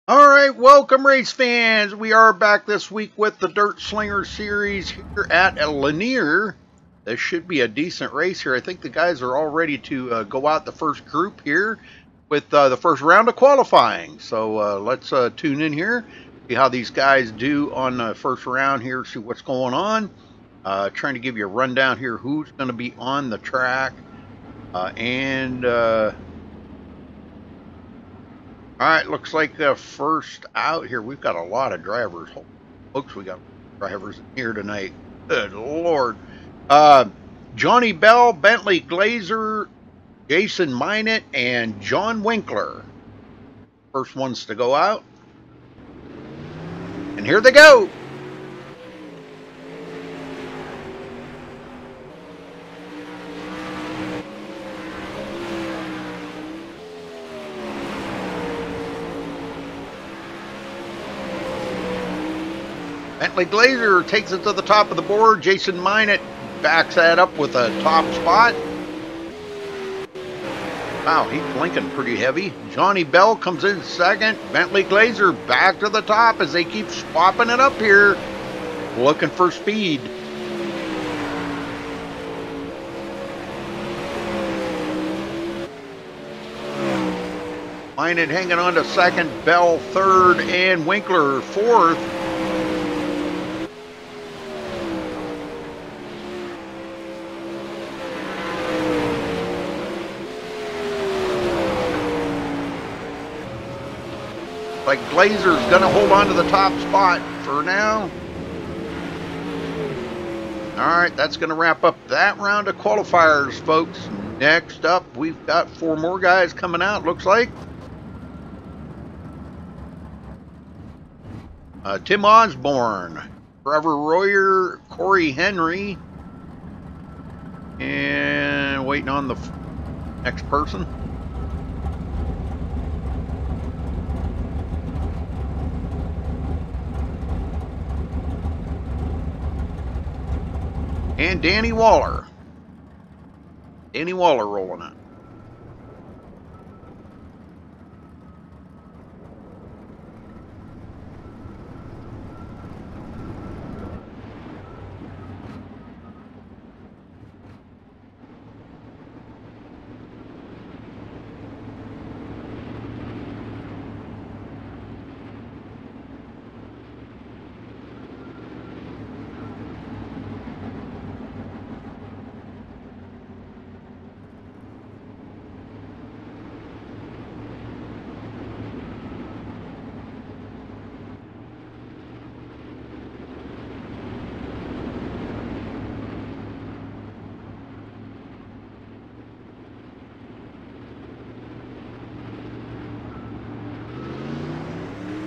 All right, welcome race fans. We are back this week with the Dirt Slinger series here at Lanier. This should be a decent race here. I think the guys are all ready to go out the first group here with the first round of qualifying. So let's tune in here, see how these guys do on the first round here, see what's going on. Trying to give you a rundown here who's going to be on the track. All right, looks like first out here, we've got a lot of drivers. Folks, we got drivers here tonight. Good Lord. Johnny Bell, Bentley Glazer, Jason Minot, and John Winkler. First ones to go out. And here they go. Bentley Glazer takes it to the top of the board. Jason Minot backs that up with a top spot. Wow, he's blinking pretty heavy. Johnny Bell comes in second. Bentley Glazer back to the top as they keep swapping it up here. Looking for speed. Minot hanging on to second. Bell third and Winkler fourth. Like Glazer's going to hold on to the top spot for now. All right, that's going to wrap up that round of qualifiers, folks. Next up, we've got four more guys coming out, looks like. Tim Osborne, Trevor Royer, Corey Henry, and waiting on the next person. And Danny Waller. Danny Waller rolling out.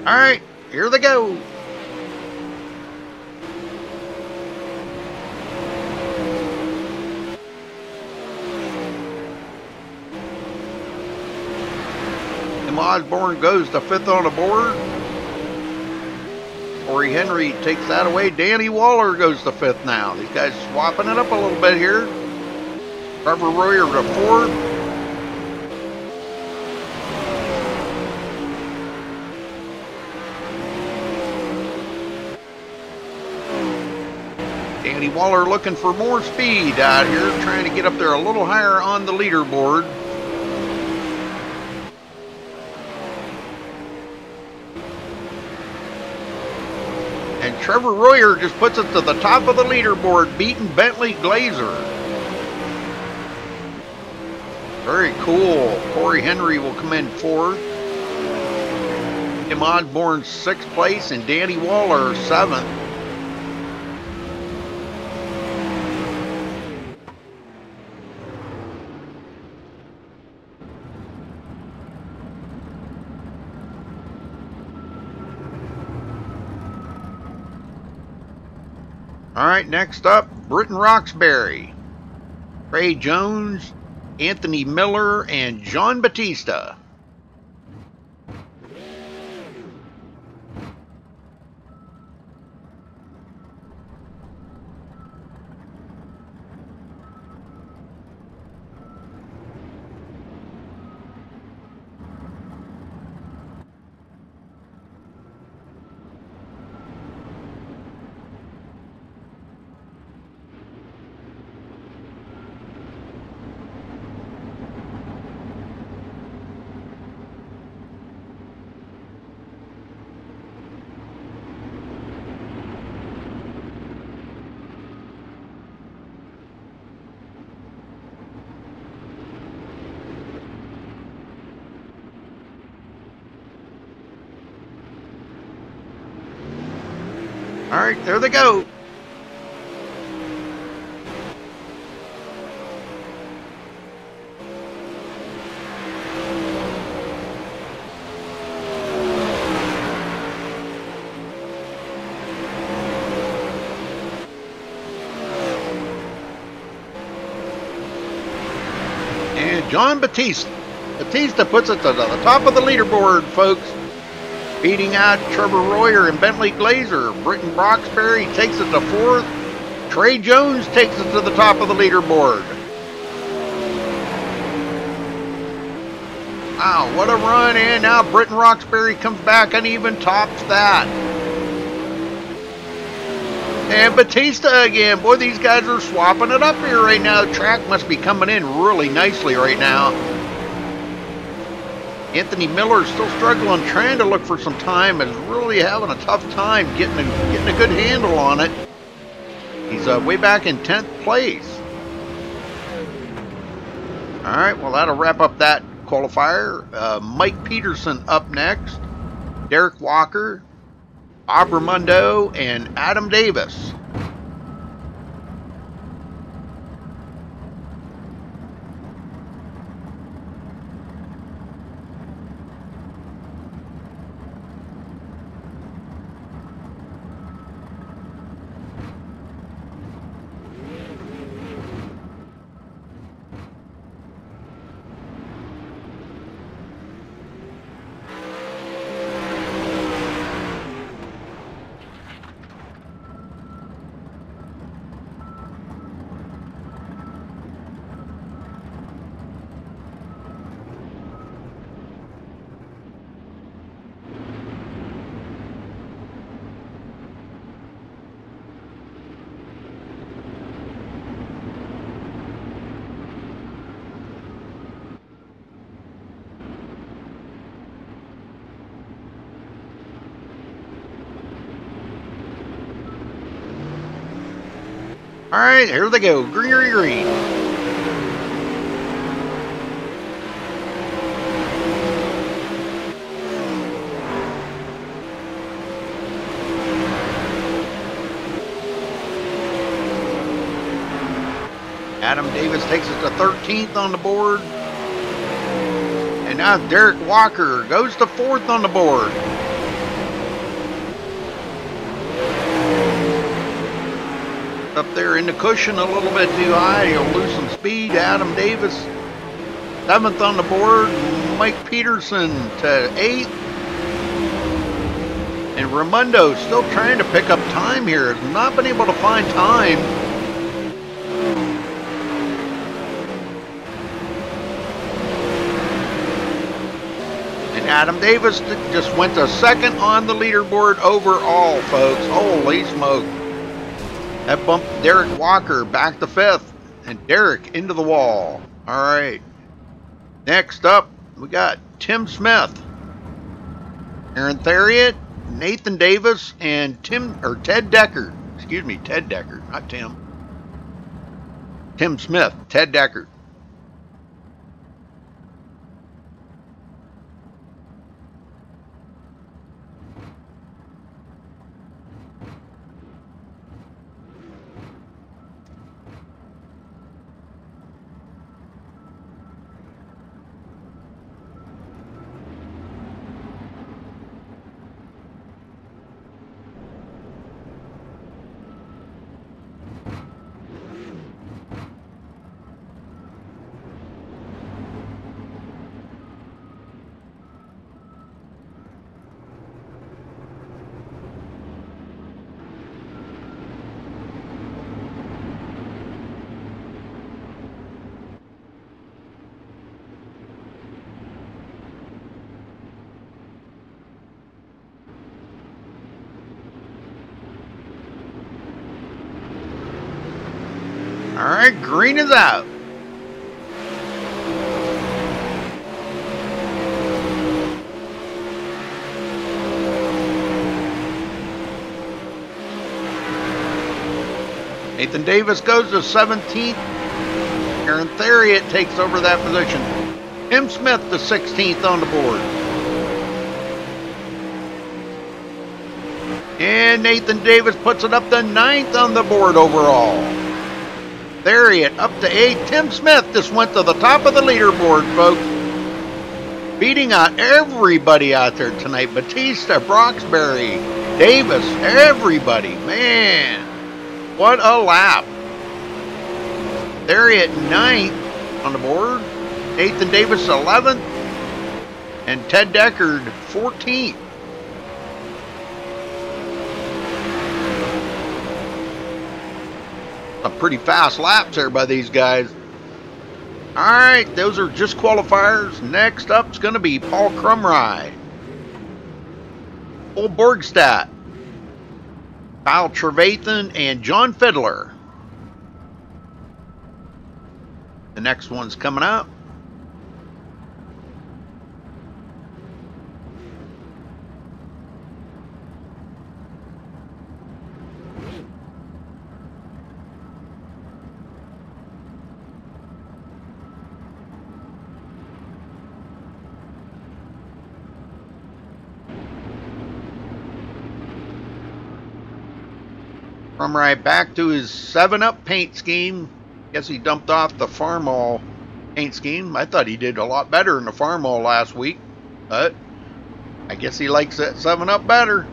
All right, here they go. Tim Osborne goes to fifth on the board. Corey Henry takes that away. Danny Waller goes to fifth now. These guys swapping it up a little bit here. Trevor Royer to fourth. Danny Waller looking for more speed out here, trying to get up there a little higher on the leaderboard. And Trevor Royer just puts it to the top of the leaderboard, beating Bentley Glazer. Very cool. Corey Henry will come in fourth. Tim Osborne sixth place, and Danny Waller seventh. All right, next up, Britton Roxbury, Ray Jones, Anthony Miller, and John Batista. All right, there they go. And John Batista puts it to the top of the leaderboard, folks. Beating out Trevor Royer and Bentley Glazer. Britton Broxberry takes it to 4th. Trey Jones takes it to the top of the leaderboard. Wow, what a run. And now Britton Roxberry comes back and even tops that. And Batista again. Boy, these guys are swapping it up here right now. The track must be coming in really nicely right now. Anthony Miller still struggling, trying to look for some time, and really having a tough time getting a good handle on it. He's way back in 10th place. All right, well, that'll wrap up that qualifier. Mike Peterson up next. Derek Walker, Bob Raimondo, and Adam Davis. All right, here they go. Green, green, green. Adam Davis takes it to 13th on the board. And now Derek Walker goes to 4th on the board. Up there in the cushion a little bit too high. He'll lose some speed. Adam Davis 7th on the board. Mike Peterson to 8th. And Raimondo still trying to pick up time here. Has not been able to find time. And Adam Davis just went to 2nd on the leaderboard overall, folks. Holy smoke. That bumped Derek Walker back to 5th, and Derek into the wall. All right. Next up, we got Tim Smith, Aaron Theriot, Nathan Davis, and Ted Deckard. Excuse me, Ted Deckard, not Tim. Tim Smith, Ted Deckard. All right, green is out. Nathan Davis goes to 17th. Aaron Theriot takes over that position. Tim Smith to 16th on the board. And Nathan Davis puts it up to 9th on the board overall. There he is, up to 8. Tim Smith just went to the top of the leaderboard, folks. Beating out everybody out there tonight. Batista, Broxberry, Davis, everybody. Man, what a lap. There he at 9th on the board. Nathan Davis 11th. And Ted Deckard 14th. Some pretty fast laps there by these guys. Alright, those are just qualifiers. Next up is going to be Paul Crumry, Paul Borgstadt, Kyle Trevathan, and John Fiddler. The next one's coming up. From right back to his 7-Up paint scheme. Guess he dumped off the Farmall paint scheme. I thought he did a lot better in the Farmall last week, but I guess he likes that 7-Up better.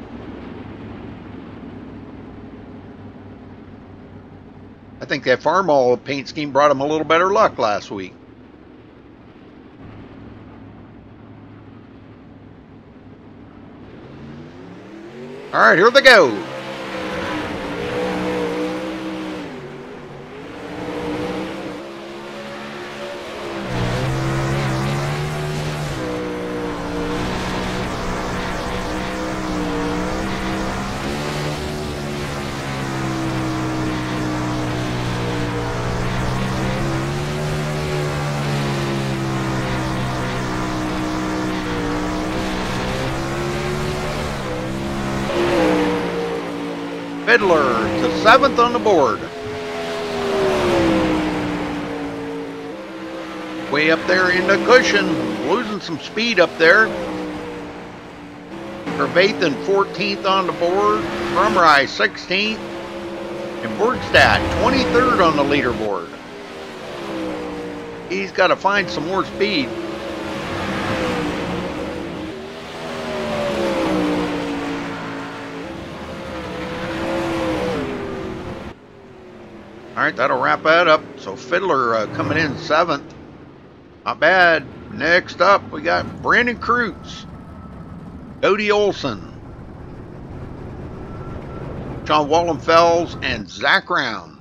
I think that Farmall paint scheme brought him a little better luck last week. All right, here they go. Fiddler to 7th on the board. Way up there in the cushion, losing some speed up there. Trevathan 14th on the board. Crumry 16th. And Borgstadt 23rd on the leaderboard. He's got to find some more speed. All right, that'll wrap that up. So Fiddler coming in 7th. Not bad. Next up, we got Brandon Kreutz, Cody Olson, Sean Wallenfels, and Zach Rounds.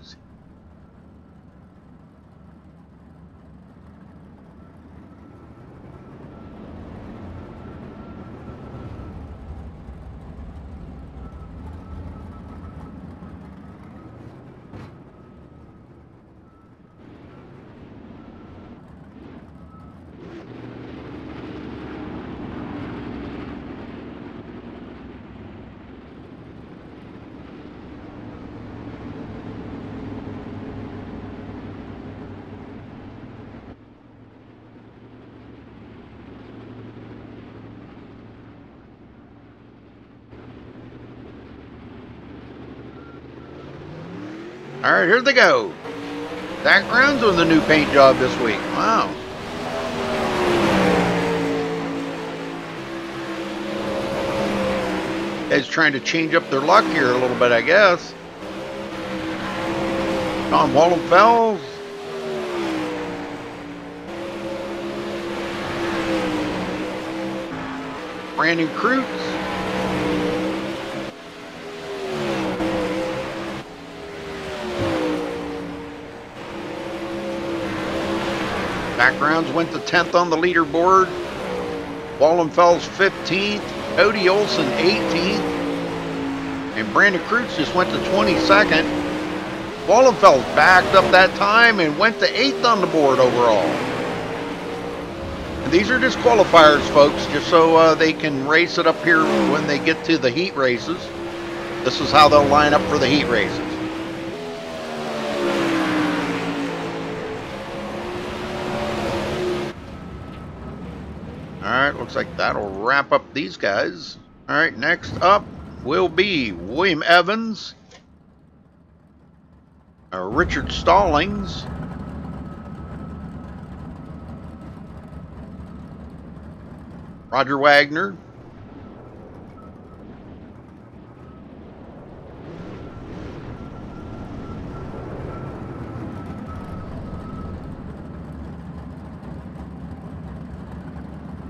All right, here they go. Zach Rounds on the new paint job this week. Wow. Guys trying to change up their luck here a little bit, I guess. Tom Wallenfels. Brandon Kreutz. Backgrounds went to 10th on the leaderboard. Wallenfels 15th. Cody Olson 18th. And Brandon Kreutz just went to 22nd. Wallenfels backed up that time and went to 8th on the board overall. And these are just qualifiers, folks, just so they can race it up here when they get to the heat races. This is how they'll line up for the heat races. Alright, looks like that'll wrap up these guys. Alright, next up, will be William Evans, Richard Stallings, Roger Wagner,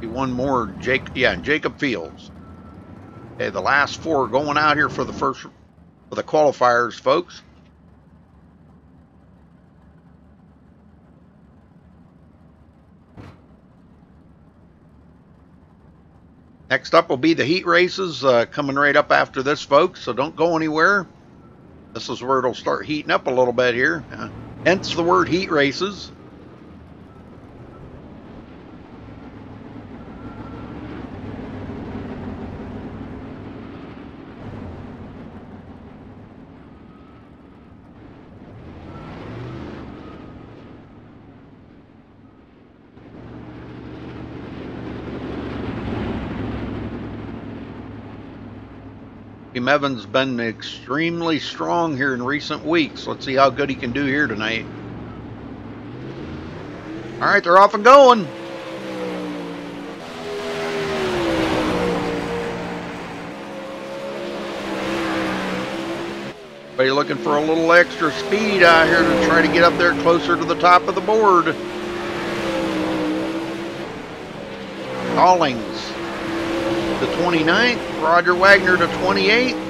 one more, Jacob Fields. Okay, the last four going out here for the qualifiers, folks. Next up will be the heat races coming right up after this, folks, so don't go anywhere. This is where it'll start heating up a little bit here. Hence the word heat races. Evans been extremely strong here in recent weeks. Let's see how good he can do here tonight. All right, they're off and going. Everybody looking for a little extra speed out here to try to get up there closer to the top of the board. Stallings to 29th, Roger Wagner to 28th.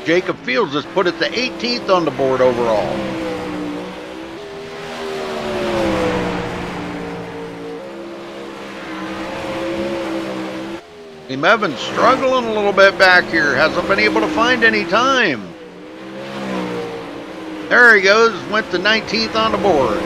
Jacob Fields has put it to 18th on the board overall. Evans struggling a little bit back here. Hasn't been able to find any time. There he goes. Went to 19th on the board.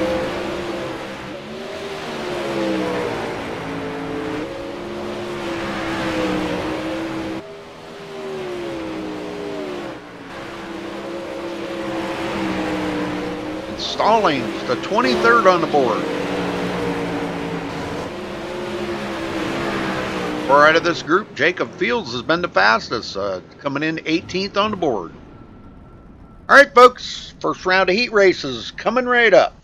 Stallings to 23rd on the board. Four out of this group, Jacob Fields has been the fastest, coming in 18th on the board. All right, folks, first round of heat races coming right up.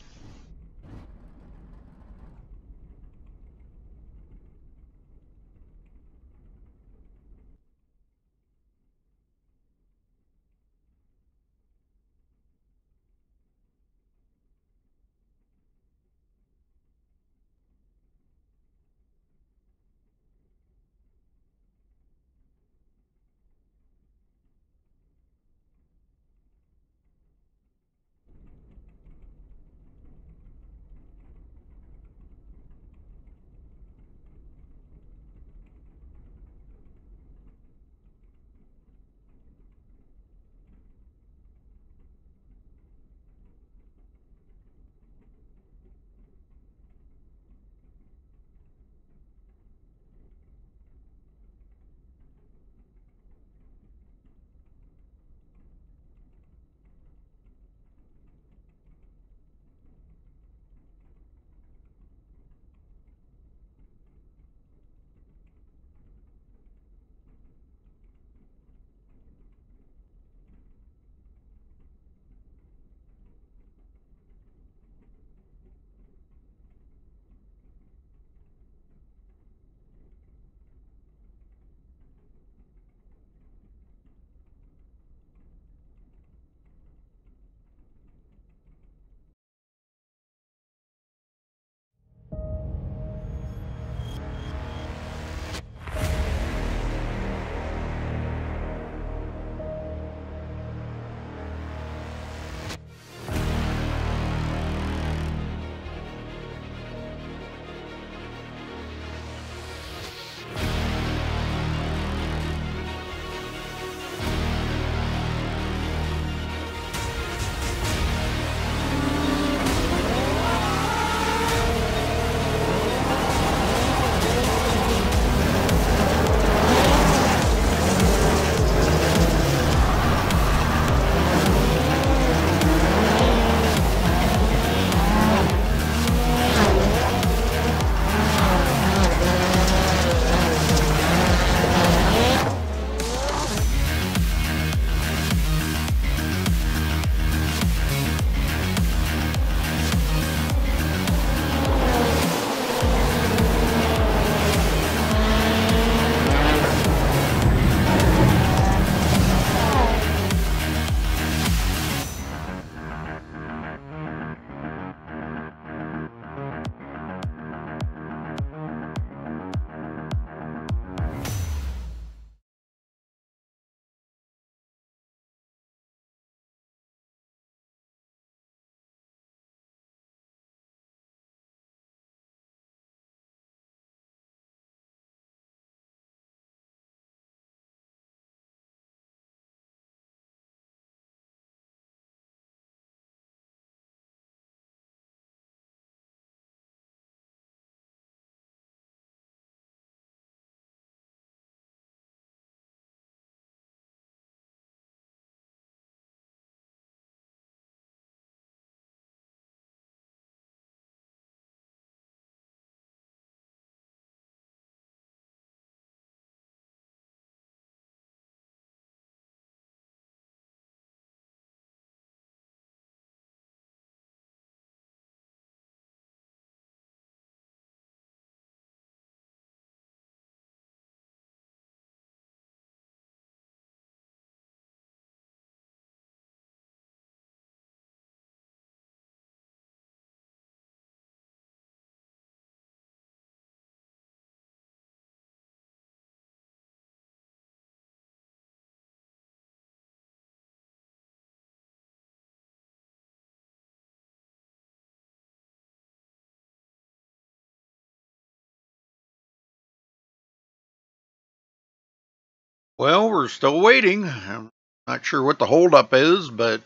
Well, we're still waiting. I'm not sure what the holdup is, but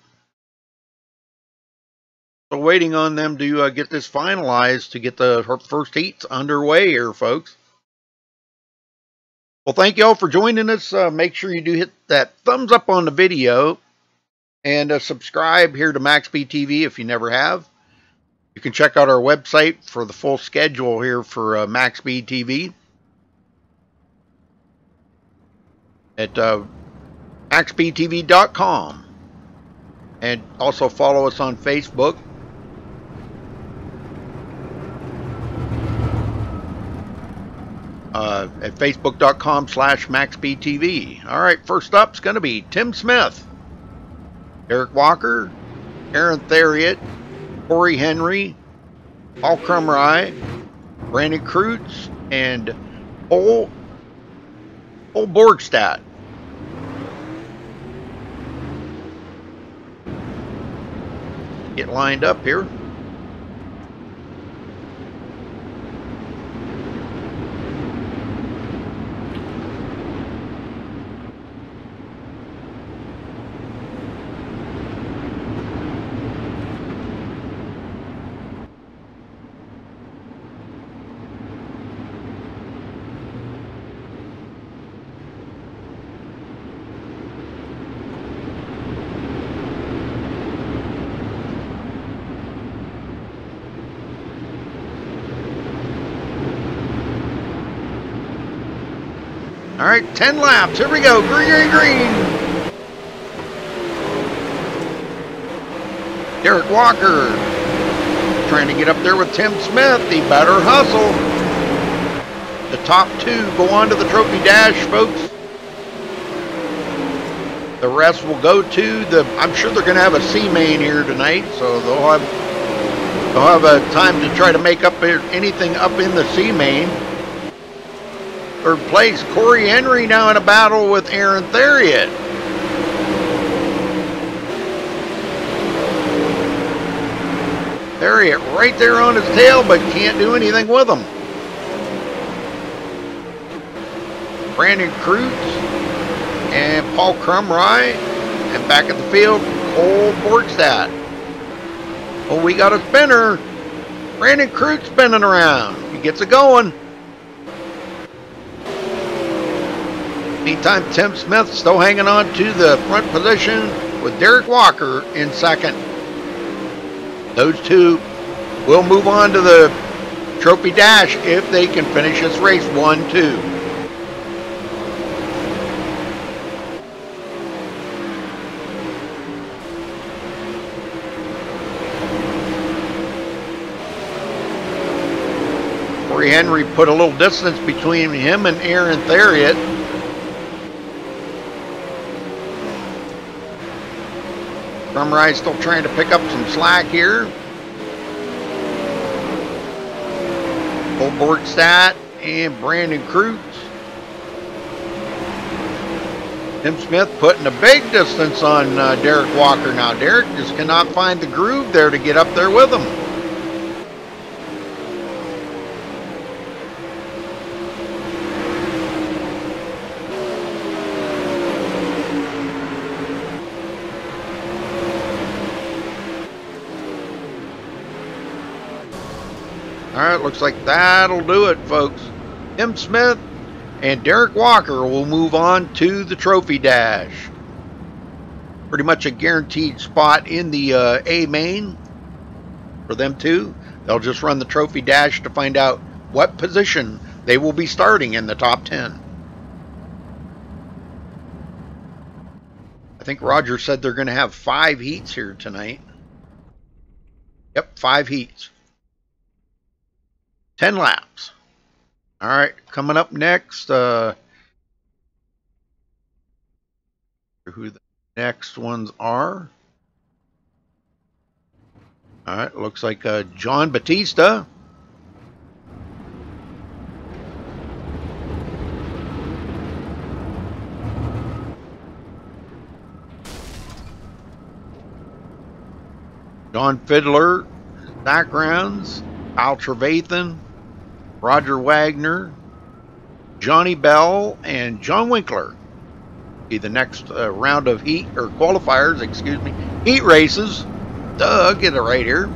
still waiting on them to get this finalized to get the first heats underway here, folks. Well, thank you all for joining us. Make sure you do hit that thumbs up on the video and subscribe here to MaxSpeedTV if you never have. You can check out our website for the full schedule here for MaxSpeedTV at MaxSpeedTV.com. And also follow us on Facebook. At Facebook.com/MaxSpeedTV. All right, first up is going to be Tim Smith, Derek Walker, Aaron Theriot, Corey Henry, Paul Crumry, Brandon Kreutz, and Paul Borgstadt. Get lined up here. All right, 10 laps. Here we go. Green, green, green. Derek Walker trying to get up there with Tim Smith. He better hustle. The top two go on to the trophy dash, folks. The rest will go to the, I'm sure they're going to have a C main here tonight, so they'll have a time to try to make up anything up in the C main. Third place, Corey Henry now in a battle with Aaron Theriot. Theriot right there on his tail, but can't do anything with him. Brandon Kreutz and Paul Crumry. And back at the field, Cole Borgstadt. Oh, we got a spinner. Brandon Kreutz spinning around. He gets it going. Meantime, Tim Smith still hanging on to the front position with Derek Walker in second. Those two will move on to the trophy dash if they can finish this race 1-2. Corey Henry put a little distance between him and Aaron Theriot. Crumry still trying to pick up some slack here. Cole Borgstadt and Brandon Kreutz. Tim Smith putting a big distance on Derek Walker now. Derek just cannot find the groove there to get up there with him. All right, looks like that'll do it, folks. Tim Smith and Derek Walker will move on to the trophy dash. Pretty much a guaranteed spot in the A main for them two. They'll just run the trophy dash to find out what position they will be starting in the top 10. I think Roger said they're going to have 5 heats here tonight. Yep, 5 heats. 10 laps. All right, coming up next, who the next ones are. All right, looks like John Batista. John Fiddler, backgrounds, Al Trevathan, Roger Wagner, Johnny Bell, and John Winkler. Be the next round of heat or qualifiers, excuse me, heat races. Duh, get it right here.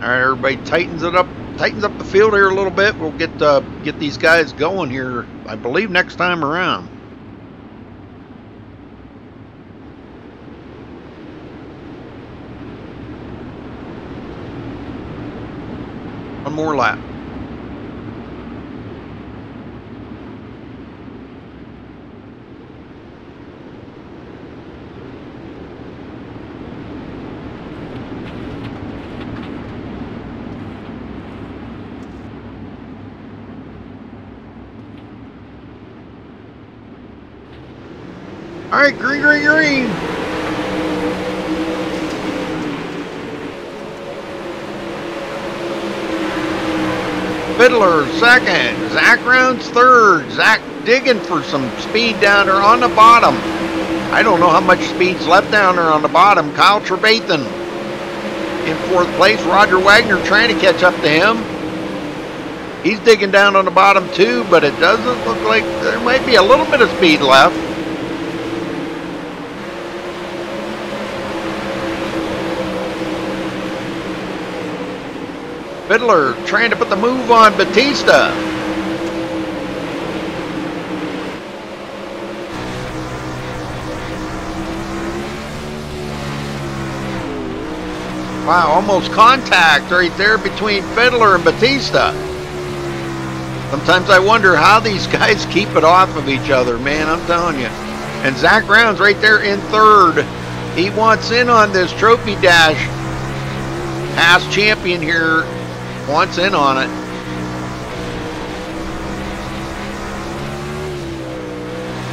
All right, everybody tightens up the field here a little bit. We'll get these guys going here, I believe, next time around. One more lap. All right, green, green, green. Fiddler second, Zach Rounds third. Zach digging for some speed down there on the bottom. I don't know how much speed's left down there on the bottom. Kyle Trevathan in fourth place. Roger Wagner trying to catch up to him. He's digging down on the bottom too, but it doesn't look like there might be a little bit of speed left. Fiddler trying to put the move on Batista. Wow, almost contact right there between Fiddler and Batista. Sometimes I wonder how these guys keep it off of each other, man, I'm telling you. And Zach Rounds right there in third. He wants in on this trophy dash. Past champion here wants in on it.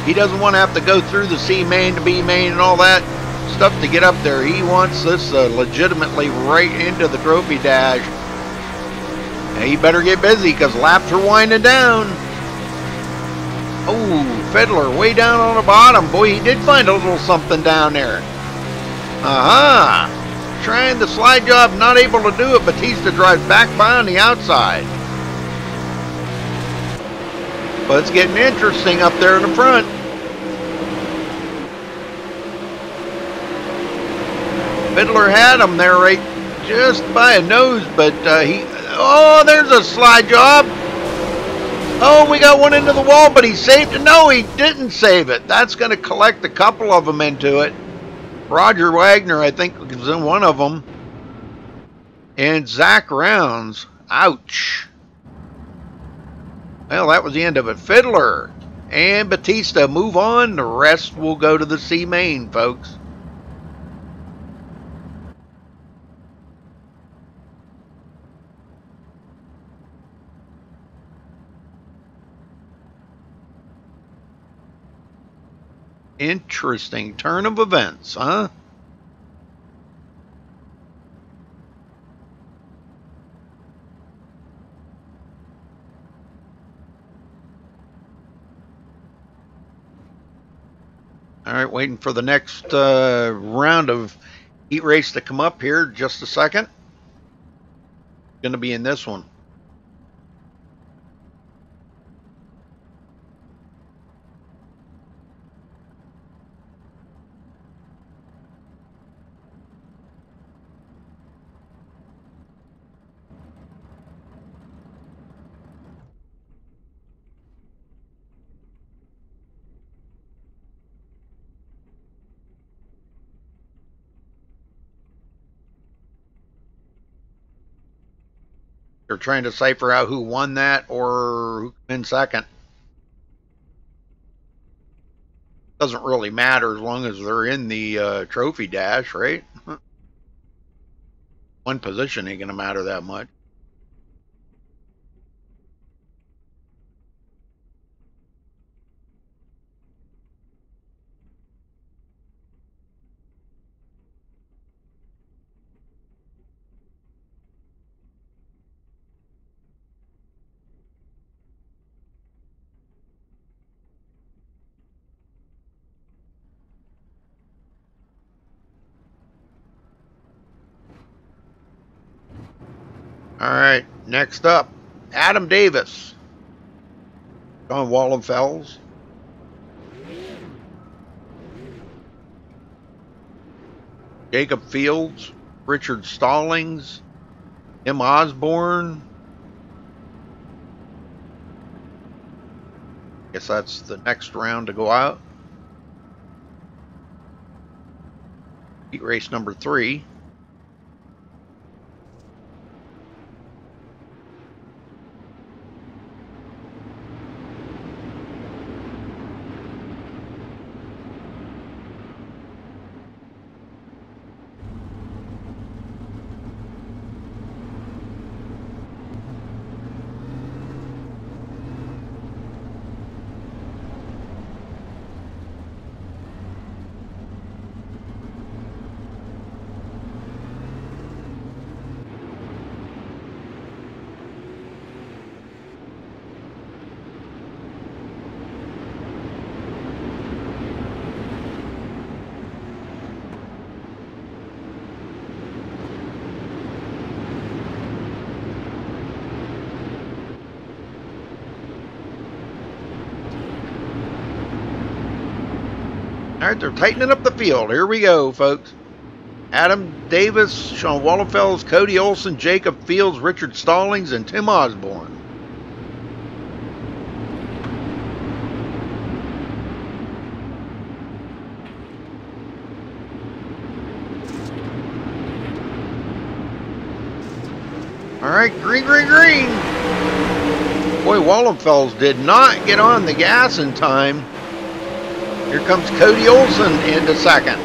He doesn't want to have to go through the C main to B main and all that stuff to get up there. He wants this legitimately right into the trophy dash. And he better get busy because laps are winding down. Oh, Fiddler way down on the bottom. Boy, he did find a little something down there. Aha! Trying the slide job, not able to do it. Batista drives back by on the outside. But it's getting interesting up there in the front. Fiddler had him there right just by a nose, but oh, there's a slide job. Oh, we got one into the wall, but he saved it. No, he didn't save it. That's going to collect a couple of them into it. Roger Wagner, I think, was in one of them. And Zach Rounds. Ouch. Well, that was the end of it. Fiddler and Batista move on. The rest will go to the C main, folks. Interesting turn of events, huh? All right, waiting for the next round of heat race to come up here. Just a second. Going to be in this one. They're trying to cipher out who won that or who came in second. Doesn't really matter as long as they're in the trophy dash, right? One position ain't going to matter that much. All right, next up, Adam Davis, John Wallenfels, Jacob Fields, Richard Stallings, Tim Osborne. Guess that's the next round to go out. Heat race number 3. All right, they're tightening up the field. Here we go, folks. Adam Davis, Sean Wallenfels, Cody Olson, Jacob Fields, Richard Stallings, and Tim Osborne. All right, green, green, green. Boy, Wallenfels did not get on the gas in time. Here comes Cody Olson into second.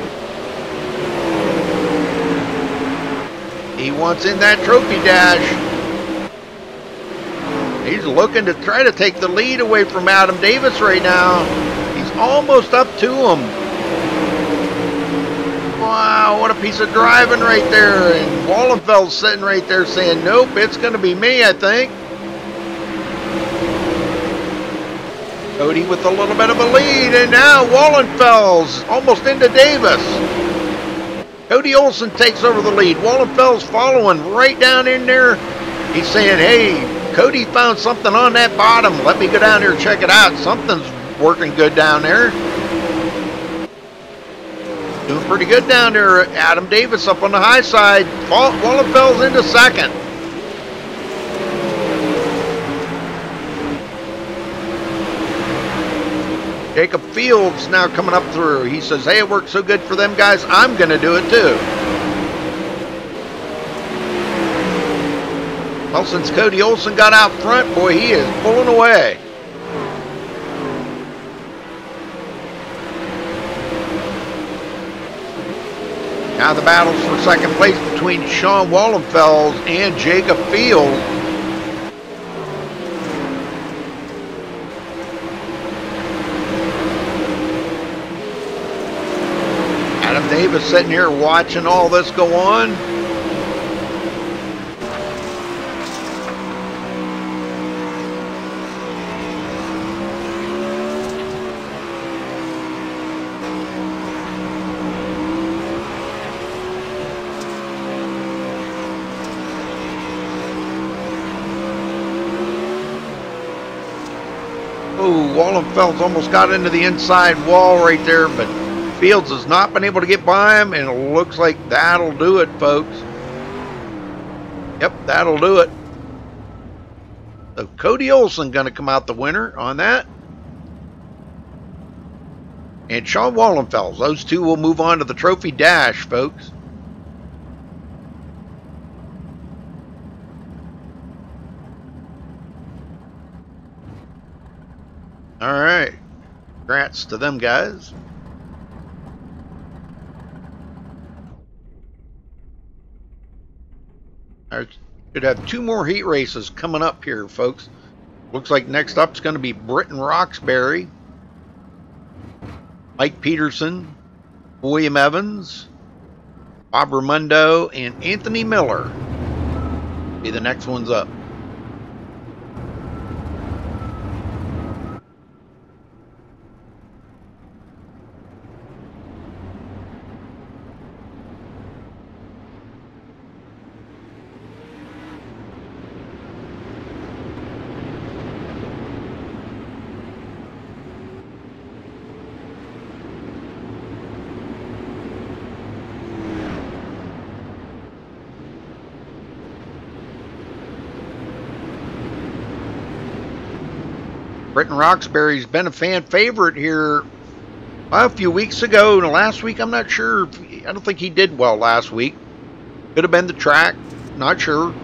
He wants in that trophy dash. He's looking to try to take the lead away from Adam Davis right now. He's almost up to him. Wow, what a piece of driving right there. And Wallenfeld's sitting right there saying, nope, it's going to be me, I think. Cody with a little bit of a lead, and now Wallenfels almost into Davis. Cody Olson takes over the lead. Wallenfels following right down in there. He's saying, hey, Cody found something on that bottom. Let me go down there and check it out. Something's working good down there. Doing pretty good down there. Adam Davis up on the high side. Wallenfels into second. Jacob Fields now coming up through. He says, hey, it worked so good for them guys, I'm going to do it too. Well, since Cody Olson got out front, boy, he is pulling away. Now the battles for second place between Sean Wallenfels and Jacob Fields. Davis sitting here watching all this go on. Oh, Wallenfeld's almost got into the inside wall right there, but Fields has not been able to get by him, and it looks like that'll do it, folks. Yep, that'll do it. So Cody Olson going to come out the winner on that. And Sean Wallenfels. Those two will move on to the trophy dash, folks. All right. Congrats to them guys. I should have 2 more heat races coming up here, folks. Looks like next up is going to be Britton Roxbury, Mike Peterson, William Evans, Bob Ramundo, and Anthony Miller. Be the next ones up. Britton Roxbury's been a fan favorite here a few weeks ago. And last week, I'm not sure. I don't think he did well last week. Could have been the track. Not sure.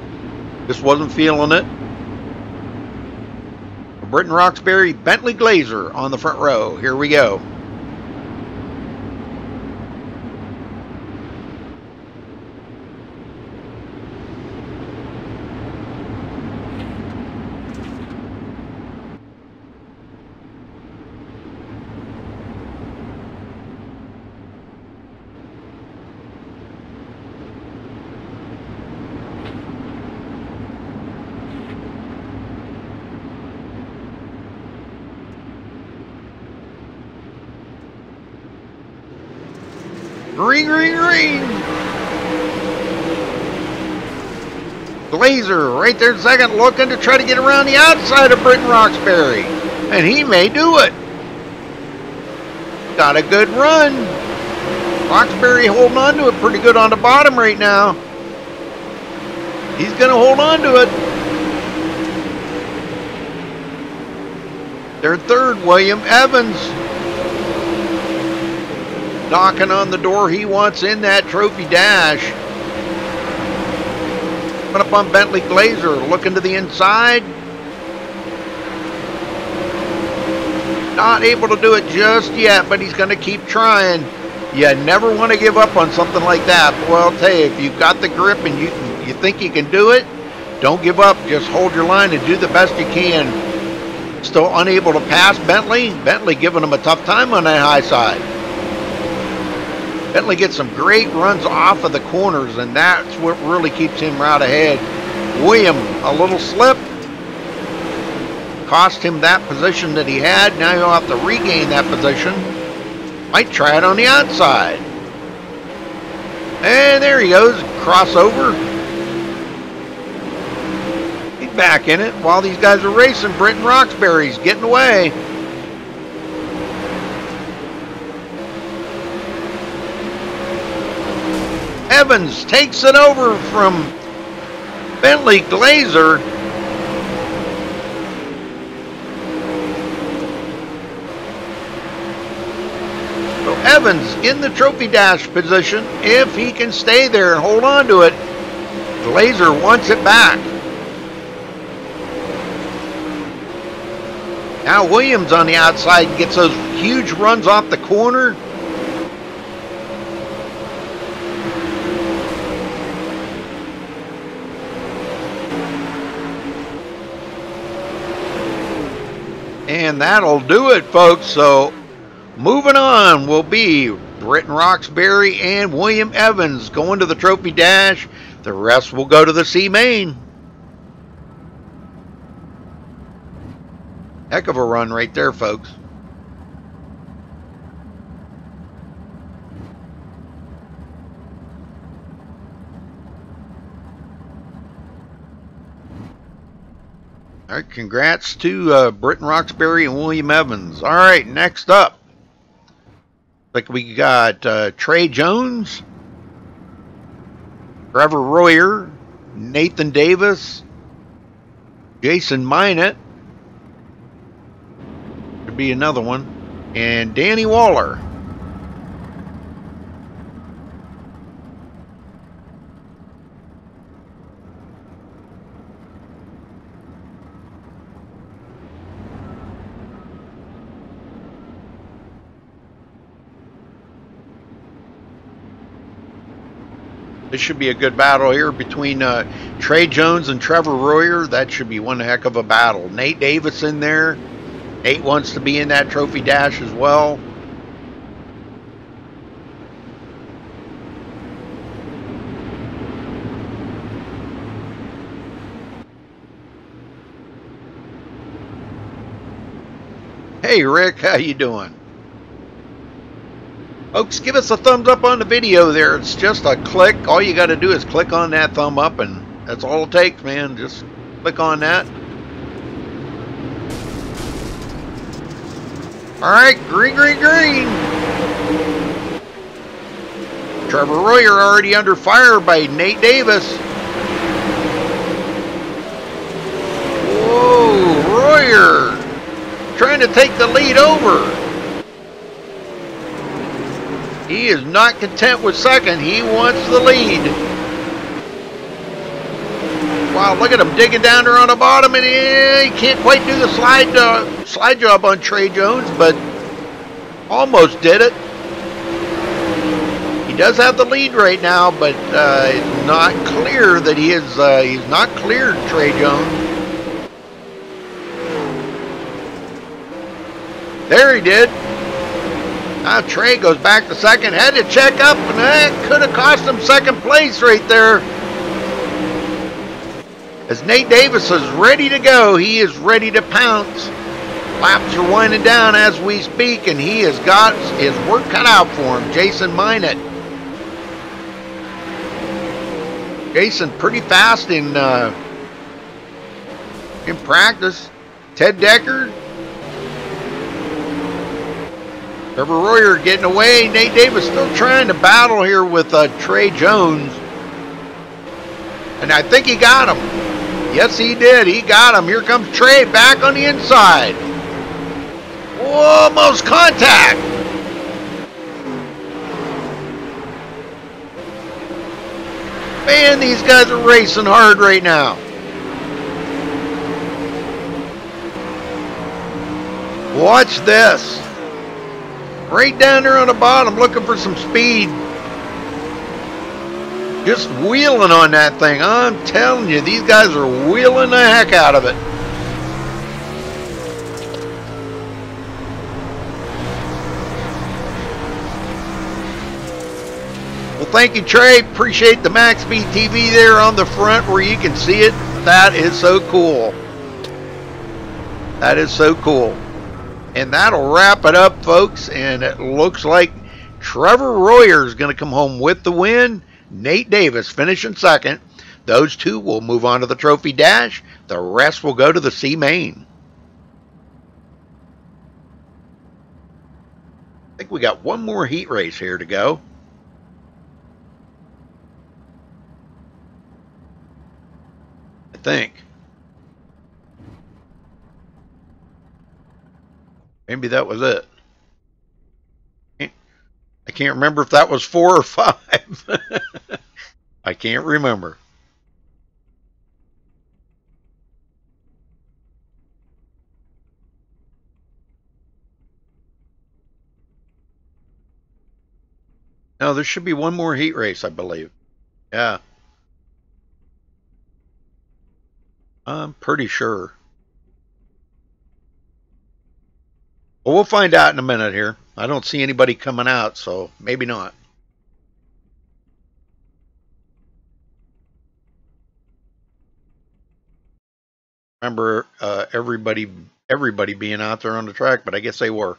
Just wasn't feeling it. Britton Roxbury, Bentley Glazer on the front row. Here we go. Green, green, green. Glazer right there second, looking to try to get around the outside of Britton Roxbury. And he may do it. Got a good run. Roxbury holding on to it pretty good on the bottom right now. He's going to hold on to it. Their third, William Evans. Knocking on the door he wants in that trophy dash. Coming up on Bentley Glazer, looking to the inside. Not able to do it just yet, but he's going to keep trying. You never want to give up on something like that. Well, I'll tell you, if you've got the grip and you think you can do it, don't give up. Just hold your line and do the best you can. Still unable to pass Bentley. Bentley giving him a tough time on that high side. Bentley gets some great runs off of the corners, and that's what really keeps him right ahead. William, a little slip. Cost him that position that he had. Now he'll have to regain that position. Might try it on the outside. And there he goes. Crossover. He's back in it while these guys are racing. Britton Roxbury's getting away. Evans takes it over from Bentley Glazer. So Evans in the trophy dash position. If he can stay there and hold on to it, Glazer wants it back. Now Williams on the outside gets those huge runs off the corner. And that'll do it, folks. So moving on will be Britton Roxbury and William Evans going to the trophy dash. The rest will go to the C main. Heck of a run right there, folks. All right, congrats to Britton Roxbury and William Evans. All right, next up, like we got Trey Jones, Trevor Royer, Nathan Davis, Jason Minot, could be another one, and Danny Waller. This should be a good battle here between Trey Jones and Trevor Royer. That should be one heck of a battle. Nate Davis in there. Nate wants to be in that trophy dash as well. Hey Rick, how you doing? Folks, give us a thumbs up on the video there. It's just a click. All you got to do is click on that thumb up, and that's all it takes, man. Just click on that. All right, green, green, green. Trevor Royer already under fire by Nate Davis. Whoa, Royer trying to take the lead over. He is not content with second. He wants the lead. Wow, look at him digging down there on the bottom, and he can't quite do the slide job on Trey Jones, but almost did it. He does have the lead right now, but it's not clear that he is. He's not cleared Trey Jones. There he did. Now Trey goes back to second, had to check up, and that could have cost him second place right there. As Nate Davis is ready to go, he is ready to pounce. Laps are winding down as we speak, and he has got his work cut out for him. Jason Minot. Jason pretty fast in practice. Ted Decker. Trevor Royer getting away. Nate Davis still trying to battle here with Trey Jones. And I think he got him. Yes, he did. He got him. Here comes Trey back on the inside. Almost contact. Man, these guys are racing hard right now. Watch this. Right down there on the bottom, looking for some speed. Just wheeling on that thing. I'm telling you, these guys are wheeling the heck out of it. Well, thank you, Trey. Appreciate the MaxSpeedTV there on the front where you can see it. That is so cool. That is so cool. And that'll wrap it up, folks. And it looks like Trevor Royer is going to come home with the win. Nate Davis finishing second. Those two will move on to the trophy dash. The rest will go to the C main. I think we got one more heat race here to go. I think. Maybe that was it. I can't remember if that was 4 or 5. I can't remember. No, there should be one more heat race, I believe. Yeah. I'm pretty sure. Well, we'll find out in a minute here. I don't see anybody coming out, so maybe not. Remember everybody being out there on the track, but I guess they were.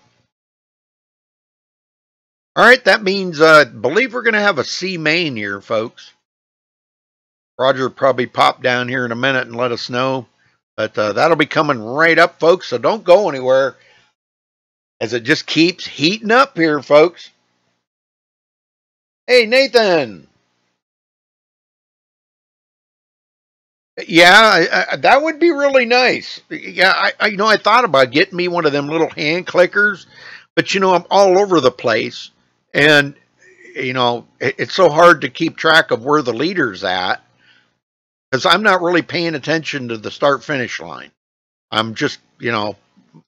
All right, that means I believe we're going to have a C main here, folks. Roger probably pop down here in a minute and let us know. But that'll be coming right up, folks, so don't go anywhere, as it just keeps heating up here, folks. Hey, Nathan. Yeah, that would be really nice. Yeah, I thought about getting me one of them little hand clickers, but I'm all over the place, and it's so hard to keep track of where the leader's at, because I'm not really paying attention to the start-finish line. I'm just,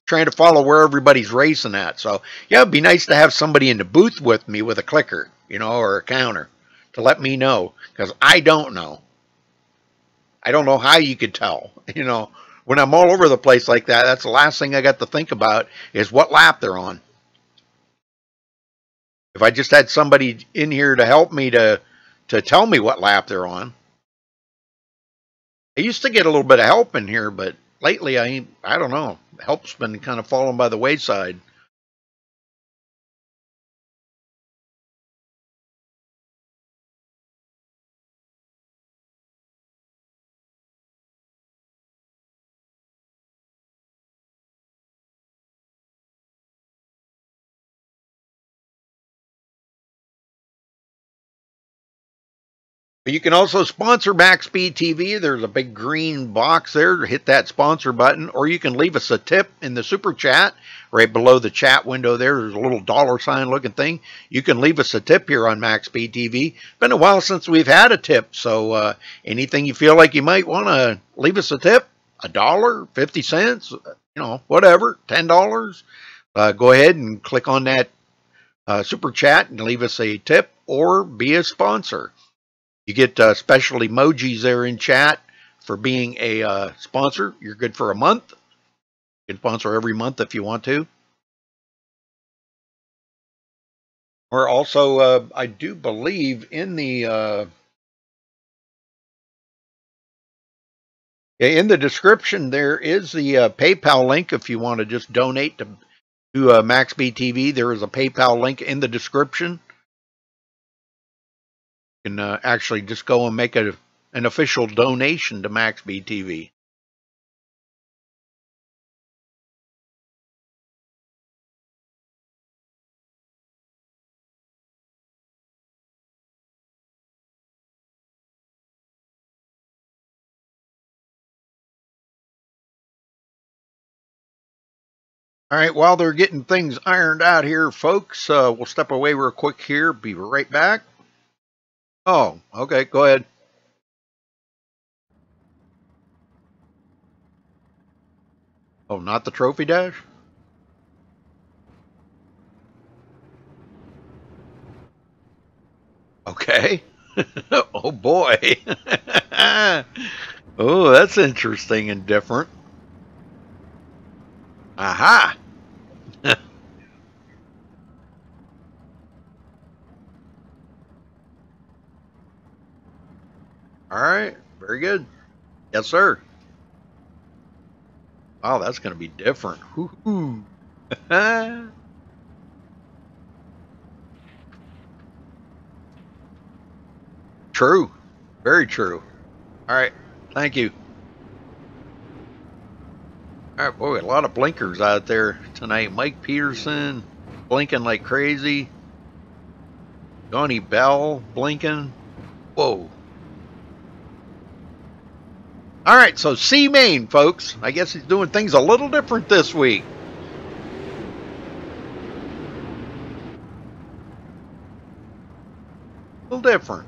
trying to follow where everybody's racing at. So, yeah, it'd be nice to have somebody in the booth with me with a clicker, or a counter. to let me know, because I don't know. I don't know how you could tell. You know, when I'm all over the place like that, that's the last thing I got to think about is what lap they're on. If I just had somebody in here to help me to tell me what lap they're on. I used to get a little bit of help in here, but lately I don't know. Help's been kind of falling by the wayside. You can also sponsor MaxSpeedTV. There's a big green box there. Hit that sponsor button, or you can leave us a tip in the super chat right below the chat window there. There's a little $sign looking thing. You can leave us a tip here on MaxSpeedTV. Been a while since we've had a tip, so anything you feel like you might want to leave us a tip, $1, 50 cents, you know, whatever, $10. Go ahead and click on that super chat and leave us a tip or be a sponsor. You get special emojis there in chat for being a sponsor. You're good for a month. You can sponsor every month if you want to. Or also, I do believe in the description there is the PayPal link if you want to just donate to MaxSpeedTV. There is a PayPal link in the description. You can actually just go and make an official donation to MaxSpeedTV. All right, while they're getting things ironed out here, folks, we'll step away real quick here. Be right back. Oh, okay, go ahead. Oh, not the trophy dash? Okay. Oh, boy. Oh, that's interesting and different. Aha. All right, very good. Yes, sir. Wow, that's going to be different. Woo-hoo. True. Very true. All right. Thank you. All right, boy, a lot of blinkers out there tonight. Mike Peterson blinking like crazy. Johnny Bell blinking. Whoa. All right, so C Main, folks. I guess he's doing things a little different this week. A little different.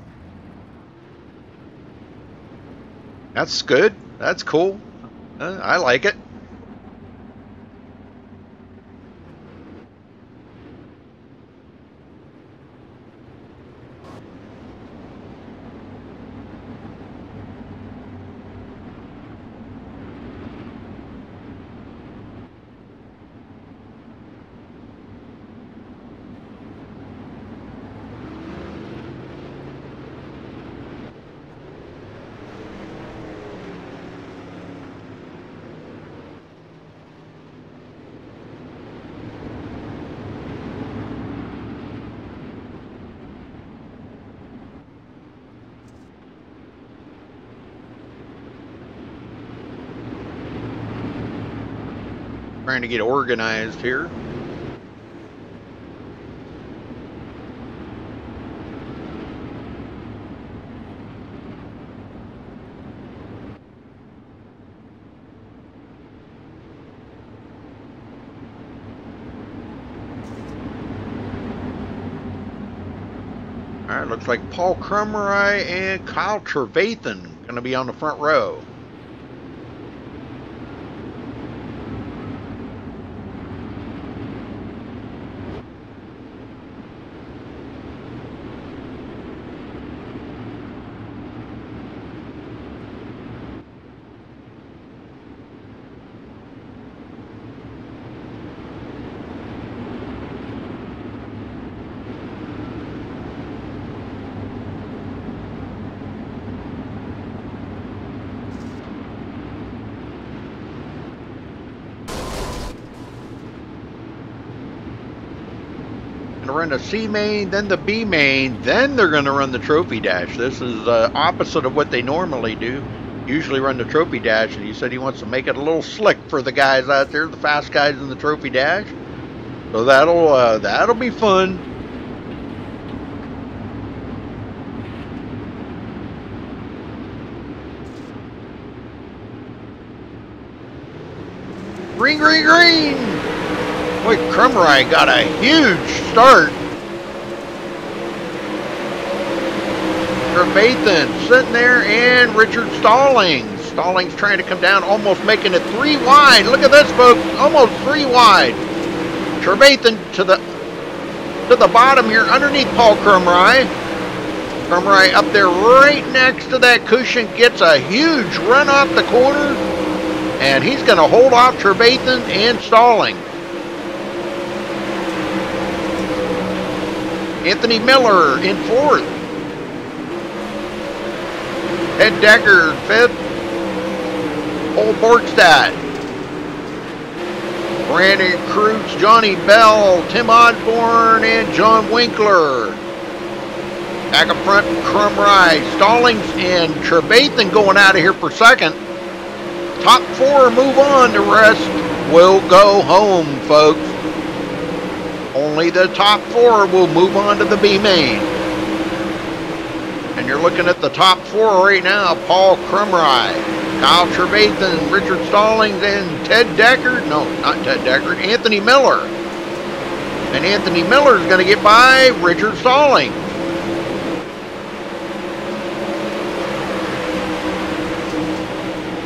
That's good. That's cool. I like it. Trying to get organized here. All right, looks like Paul Crumry and Kyle Trevathan going to be on the front row. Going to run the C main, then the B main, then they're going to run the trophy dash. This is opposite of what they normally do. Usually run the trophy dash, and he said he wants to make it a little slick for the guys out there, the fast guys in the trophy dash. So that'll be fun. Green, green, green! Boy, Crumry got a huge start. Trevathan sitting there, and Richard Stallings. Stallings trying to come down, almost making it 3 wide. Look at this, folks, almost 3 wide. Trevathan to the bottom here, underneath Paul Crumry. Crumry up there right next to that cushion, gets a huge run off the corner, and he's going to hold off Trevathan and Stallings. Anthony Miller in 4th. Ted Decker 5th. Paul Borgstadt. Brandon Kreutz, Johnny Bell, Tim Osborne, and John Winkler. Back up front, Crumry, Stallings, and Trevathan going out of here for 2nd. Top 4 move on. The rest will go home, folks. Only the top 4 will move on to the B main. And you're looking at the top 4 right now. Paul Crumry, Kyle Trevathan, Richard Stallings, and Ted Decker. No, not Ted Decker. Anthony Miller. And Anthony Miller is going to get by Richard Stallings.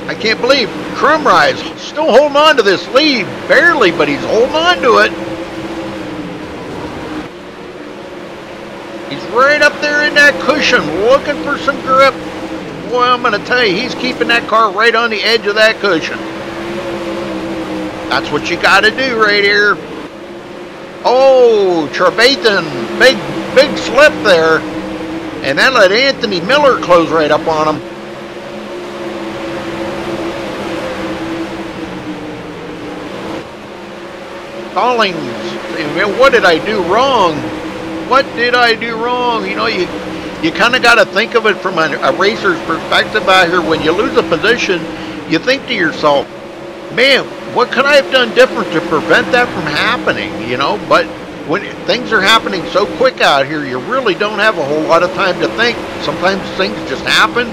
I can't believe Crumry is still holding on to this lead. Barely, but he's holding on to it. He's right up there in that cushion, looking for some grip. Boy, I'm going to tell you, he's keeping that car right on the edge of that cushion. That's what you got to do right here. Oh, Trevathan, big slip there. And that let Anthony Miller close right up on him. Stallings, what did I do wrong? What did I do wrong? You know, you kind of got to think of it from a racer's perspective out here. When you lose a position, you think to yourself, man, what could I have done different to prevent that from happening? You know, but when things are happening so quick out here, you really don't have a whole lot of time to think. Sometimes things just happen,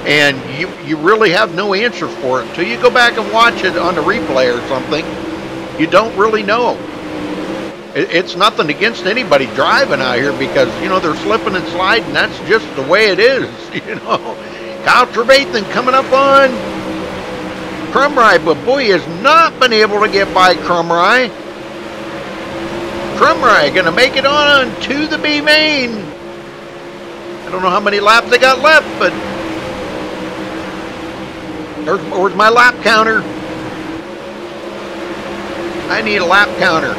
and you really have no answer for it until you go back and watch it on the replay or something. You don't really know. It's nothing against anybody driving out here because, you know, they're slipping and sliding. That's just the way it is, you know. Kyle Trevathan coming up on Crumry, but boy, he has not been able to get by Crumry. Crumry going to make it on to the B main. I don't know how many laps they got left, but where's my lap counter? I need a lap counter.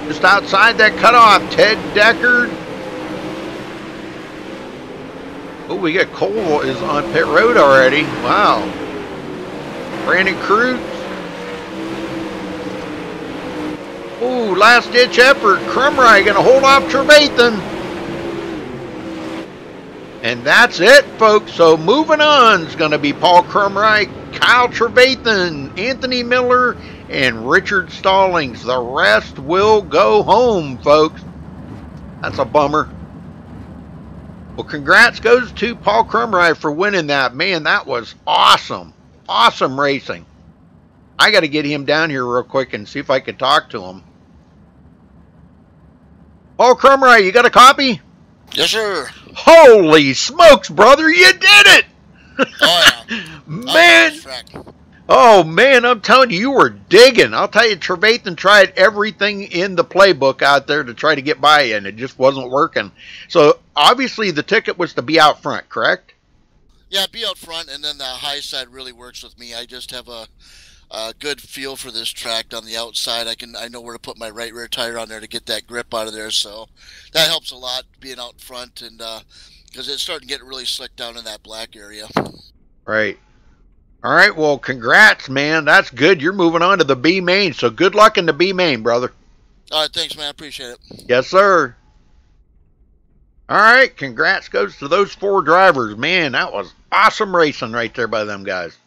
Just outside that cutoff, Ted Decker. Oh, we got Cole is on pit road already. Wow. Brandon Kreutz. Oh, last ditch effort. Crumry going to hold off Trevathan. And that's it, folks. So moving on is going to be Paul Crumry, Kyle Trevathan, Anthony Miller, and Richard Stallings. The rest will go home, folks. That's a bummer. Well, congrats goes to Paul Crumry for winning that. Man, that was awesome. Awesome racing. I got to get him down here real quick and see if I can talk to him. Paul Crumry, you got a copy? Yes, sir. Holy smokes, brother, you did it! Oh, yeah. Man. Oh, man, I'm telling you, you were digging. I'll tell you, Trevathan tried everything in the playbook out there to try to get by you, and it just wasn't working. So, obviously, the ticket was to be out front, correct? Yeah, be out front, and then the high side really works with me. I just have a good feel for this track on the outside. I know where to put my right rear tire on there to get that grip out of there, so that helps a lot being out front, and because it's starting to get really slick down in that black area. Right. All right, well, congrats, man. That's good. You're moving on to the B main, so good luck in the B main, brother. All right, thanks, man. I appreciate it. Yes, sir. All right, congrats goes to those 4 drivers. Man, that was awesome racing right there by them guys.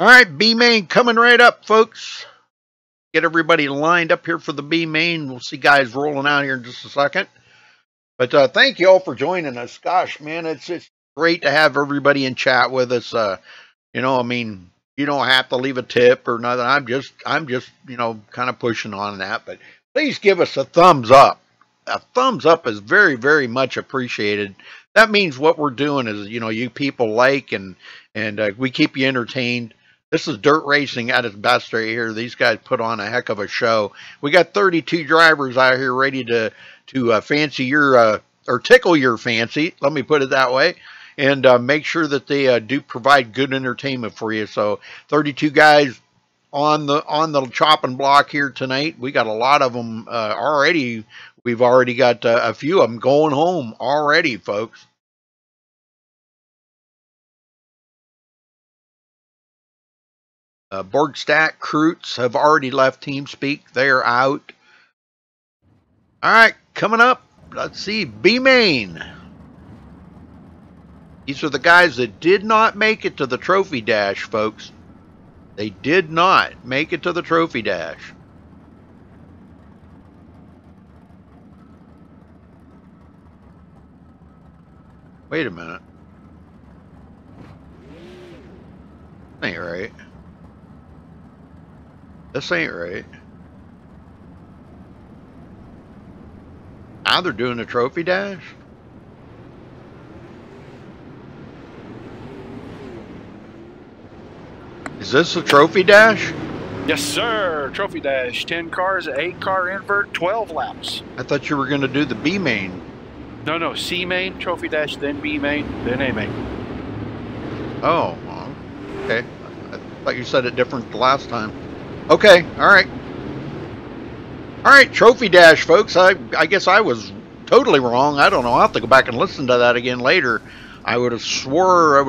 All right, B main coming right up, folks. Get everybody lined up here for the B main. We'll see guys rolling out here in just a second. But thank you all for joining us. Gosh, man, it's great to have everybody in chat with us. You know, I mean, you don't have to leave a tip or nothing. I'm just, you know, kind of pushing on that. But please give us a thumbs up. A thumbs up is very, very much appreciated. That means what we're doing is, you know, you people like and we keep you entertained. This is dirt racing at its best right here. These guys put on a heck of a show. We got 32 drivers out here ready to fancy your or tickle your fancy. Let me put it that way. And make sure that they do provide good entertainment for you. So 32 guys on the chopping block here tonight. We got a lot of them already. We've already got a few of them going home already, folks. Borgstack, Krutz have already left TeamSpeak. They're out. All right, coming up, let's see, B main. These are the guys that did not make it to the trophy dash, folks. They did not make it to the trophy dash. Wait a minute. Ain't right. This ain't right. Now they're doing a trophy dash? Is this a trophy dash? Yes, sir. Trophy dash. 10 cars, 8-car invert, 12 laps. I thought you were going to do the B main. No. C main, trophy dash, then B main, then A main. Oh, well, okay. I thought you said it different the last time. Okay, all right. All right, trophy dash, folks. I guess I was totally wrong. I don't know. I'll have to go back and listen to that again later. I would have swore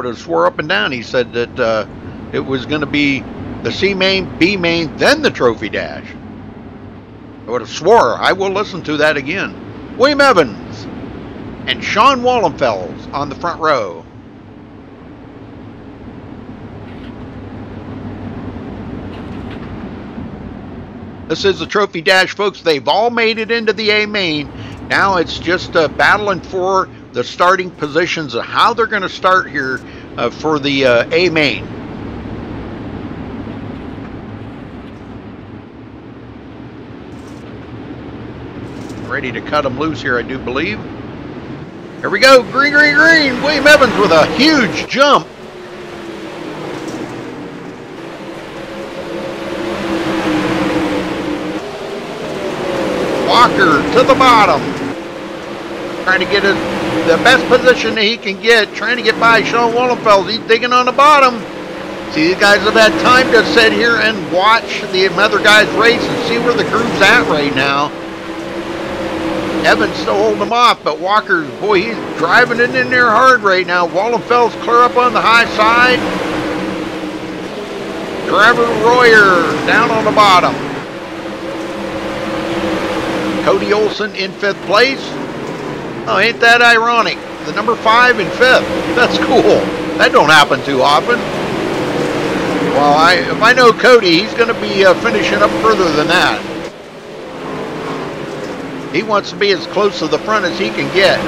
up and down. He said that it was going to be the C main, B main, then the trophy dash. I would have swore. I will listen to that again. William Evans and Sean Wallenfels on the front row. This is the trophy dash, folks. They've all made it into the A main. Now it's just battling for the starting positions of how they're going to start here for the A main. Ready to cut them loose here, I do believe. Here we go. Green, green, green. William Evans with a huge jump. Walker to the bottom. Trying to get the best position that he can get. Trying to get by Sean Wallenfels. He's digging on the bottom. See, these guys have had time to sit here and watch the other guys race and see where the groove's at right now. Evans still holding him off, but Walker, boy, he's driving it in there hard right now. Wallenfels clear up on the high side. Trevor Royer down on the bottom. Cody Olson in 5th place. Oh, ain't that ironic? The number 5 in 5th. That's cool. That don't happen too often. Well, if I know Cody, he's going to be finishing up further than that. He wants to be as close to the front as he can get.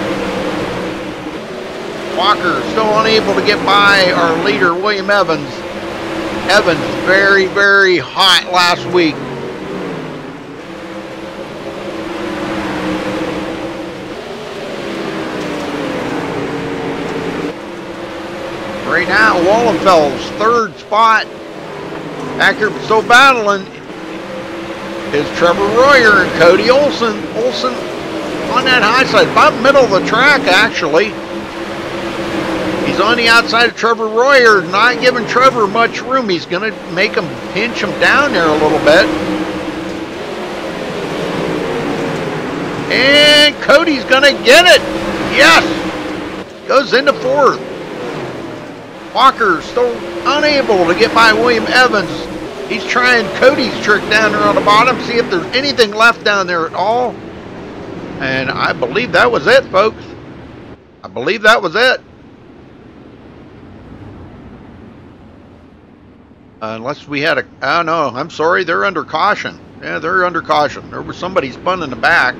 Walker still unable to get by our leader, William Evans. Evans very, very hot last week. Right now, Wallenfels, 3rd spot. Back here still battling is Trevor Royer and Cody Olson. Olson on that high side, about middle of the track actually. He's on the outside of Trevor Royer, not giving Trevor much room. He's going to make him pinch him down there a little bit. And Cody's going to get it. Yes. Goes into fourth. Walker still unable to get by William Evans. He's trying Cody's trick down there on the bottom. See if there's anything left down there at all. And I believe that was it, folks. I believe that was it. Unless we had a... Oh, no. I'm sorry. They're under caution. Yeah, they're under caution. There was somebody spun in the back.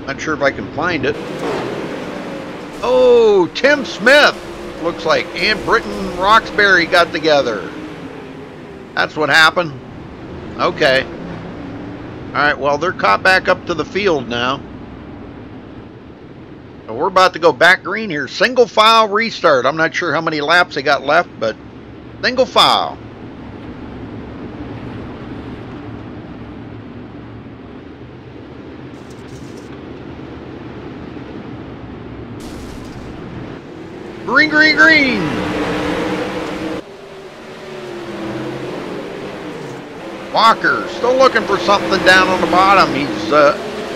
Not sure if I can find it. Oh, Tim Smith, looks like, and Britton Roxbury got together. That's what happened. Okay. All right, well, they're caught back up to the field now. So we're about to go back green here. Single file restart. I'm not sure how many laps they got left, but single file. Green, green, green. Walker still looking for something down on the bottom. He's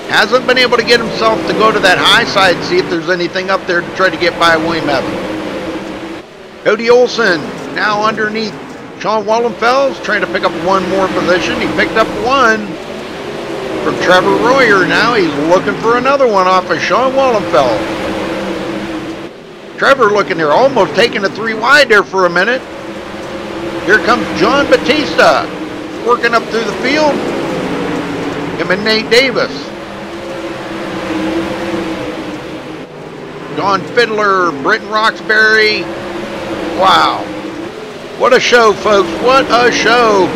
hasn't been able to get himself to go to that high side and see if there's anything up there to try to get by William Evans. Cody Olson now underneath Sean Wallenfels, trying to pick up one more position. He picked up one from Trevor Royer. Now he's looking for another one off of Sean Wallenfels. Trevor looking there, almost taking a 3 wide there for a minute. Here comes John Batista, working up through the field. Him and Nate Davis. John Fiddler, Britton Roxbury. Wow. What a show, folks. What a show.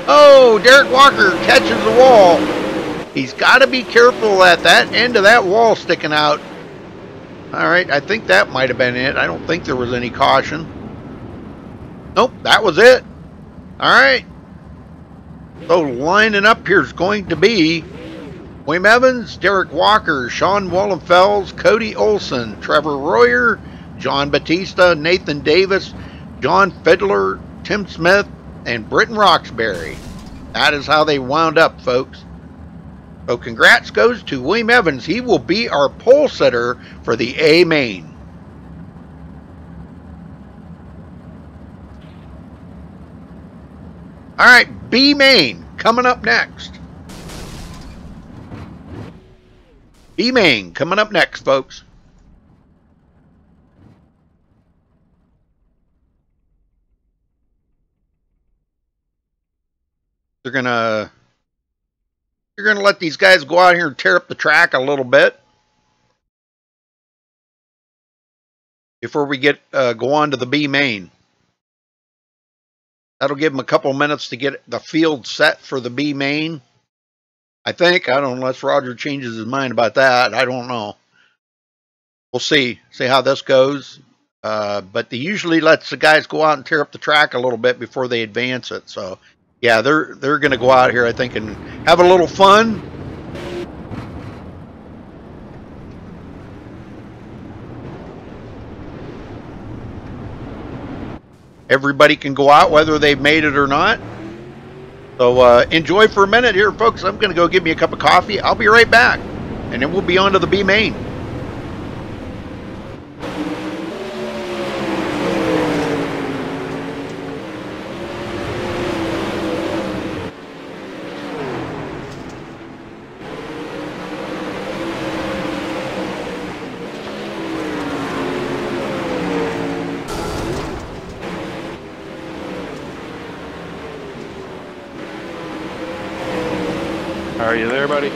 Oh, Derek Walker catches the wall. He's got to be careful at that end of that wall sticking out. All right, I think that might have been it. I don't think there was any caution. Nope, that was it. All right. So lining up here is going to be William Evans, Derek Walker, Sean Wallenfels, Cody Olson, Trevor Royer, John Batista, Nathan Davis, John Fiddler, Tim Smith, and Britton Roxbury. That is how they wound up, folks. So congrats goes to William Evans. He will be our pole sitter for the A main. All right, B main coming up next. B main coming up next, folks. They're gonna let these guys go out here and tear up the track a little bit before we get go on to the B main. That'll give them a couple minutes to get the field set for the B main. I think. I don't know, unless Roger changes his mind about that. I don't know. We'll see how this goes. But they usually lets the guys go out and tear up the track a little bit before they advance it. So yeah, they're going to go out here, I think, and have a little fun. Everybody can go out whether they've made it or not. So enjoy for a minute here, folks. I'm going to go get me a cup of coffee. I'll be right back, and then we'll be on to the B main. Are you there, buddy?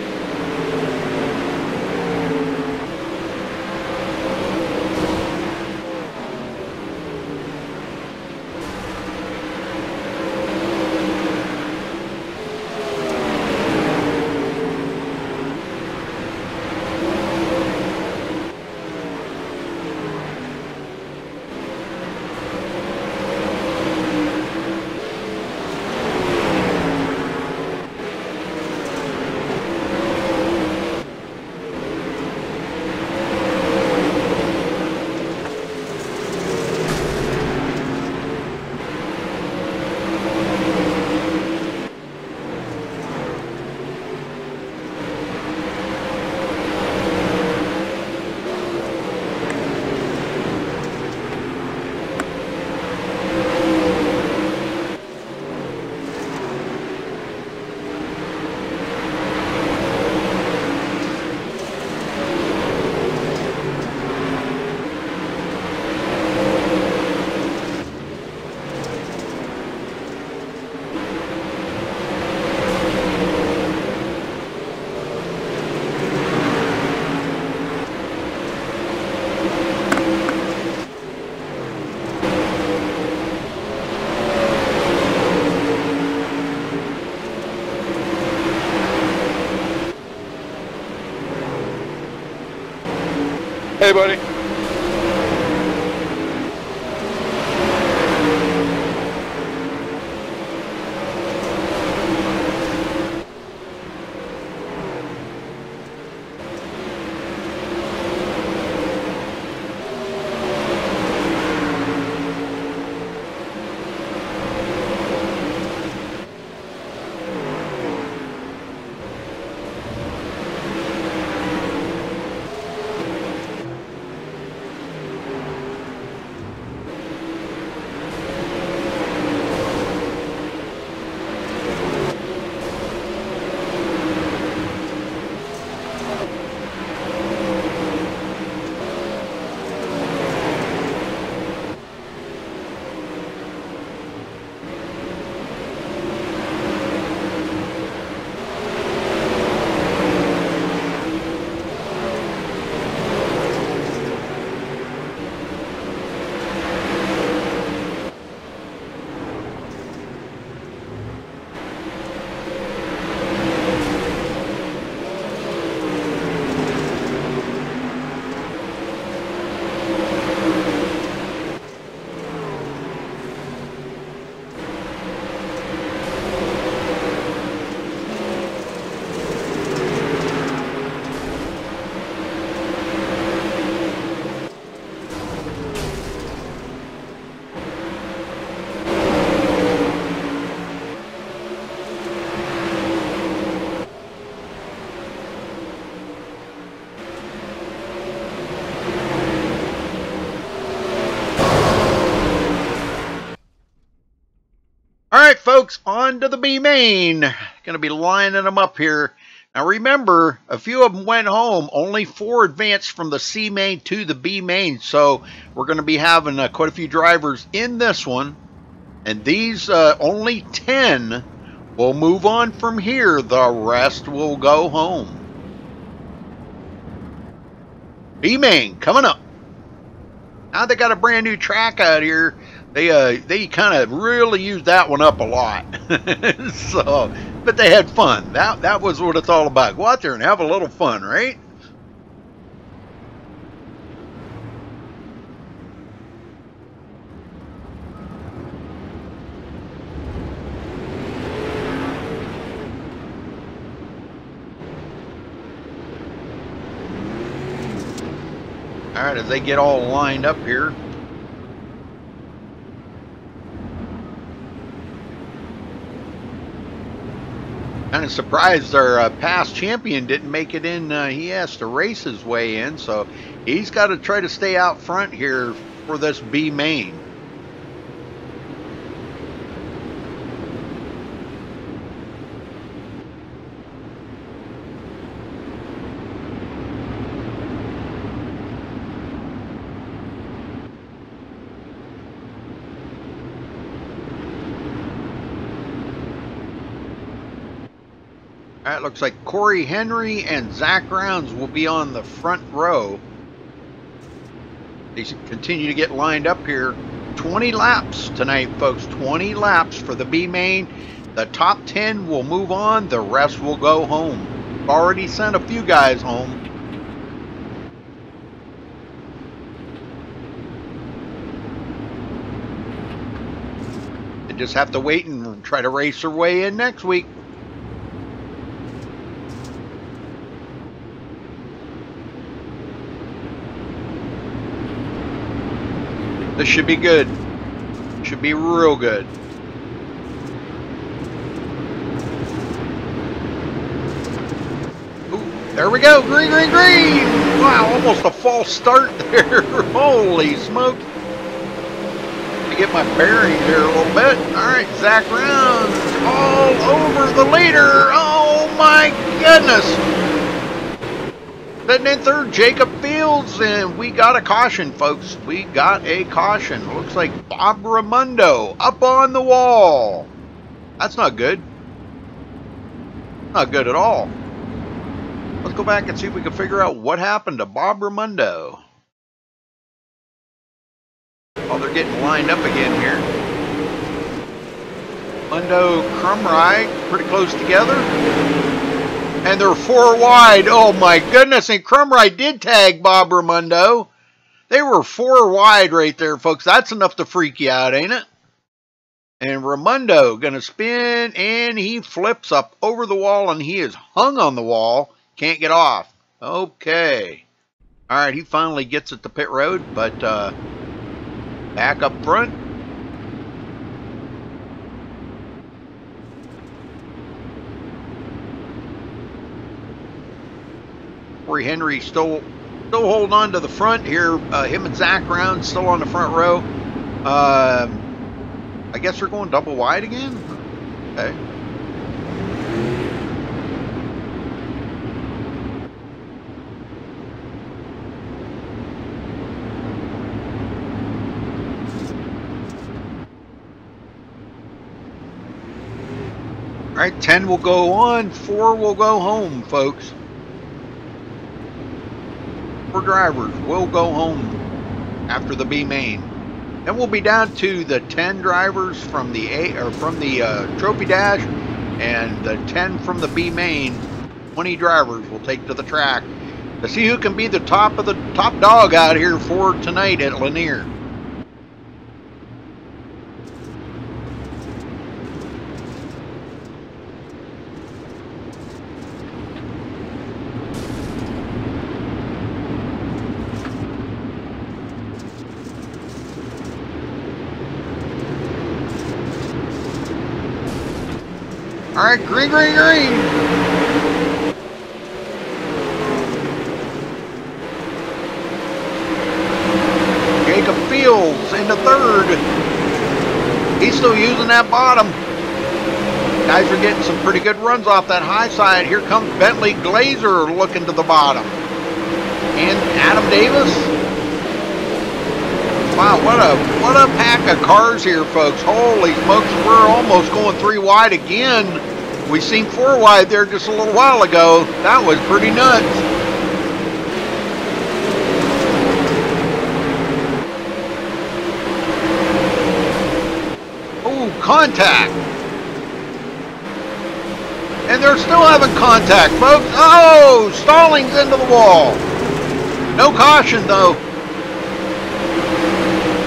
right, folks, on to the B main. Going to be lining them up here. Now remember, a few of them went home. Only 4 advanced from the C main to the B main. So we're going to be having quite a few drivers in this one. And these only 10 will move on from here. The rest will go home. B main coming up. Now they got a brand new track out here. They kind of really used that one up a lot. So, but they had fun. That was what it's all about. Go out there and have a little fun, right? All right, as they get all lined up here. Kind of surprised our past champion didn't make it in. He has to race his way in, so he's got to try to stay out front here for this B main. It looks like Corey Henry and Zach Rounds will be on the front row. They continue to get lined up here. 20 laps tonight, folks. 20 laps for the B main. The top 10 will move on. The rest will go home. Already sent a few guys home. They just have to wait and try to race their way in next week. This should be good. Should be real good. Ooh, there we go. Green, green, green. Wow, almost a false start there. Holy smokes. Let me get my bearings here a little bit. All right, Zach Rounds all over the leader. Oh my goodness. Sitting in third, Jacob Fields, and we got a caution, folks. We got a caution. Looks like Bob Raimondo up on the wall. That's not good. Not good at all. Let's go back and see if we can figure out what happened to Bob Raimondo. Oh, they're getting lined up again here. Raimondo, Crumride, pretty close together. And they're 4 wide. Oh my goodness. And Crumride did tag Bob Raimondo. They were 4 wide right there, folks. That's enough to freak you out, ain't it? And Raimondo gonna spin, and he flips up over the wall, and he is hung on the wall. Can't get off. Okay. All right, he finally gets it to pit road, but back up front. Corey Henry still holding on to the front here. Him and Zach Rounds still on the front row. I guess they're going double wide again. Okay. All right, 10 will go on, 4 will go home, folks. 4 drivers will go home after the B main. Then we'll be down to the 10 drivers from the Trophy Dash, and the 10 from the B main. 20 drivers will take to the track to see who can be the top dog out here for tonight at Lanier. All right, green, green, green. Jacob Fields into third. He's still using that bottom. Guys are getting some pretty good runs off that high side. Here comes Bentley Glazer looking to the bottom. And Adam Davis. Wow, what a pack of cars here, folks. Holy smokes, we're almost going 3 wide again. We seen 4 wide there just a little while ago. That was pretty nuts. Oh, contact. And they're still having contact, folks. Oh, Stallings into the wall. No caution, though.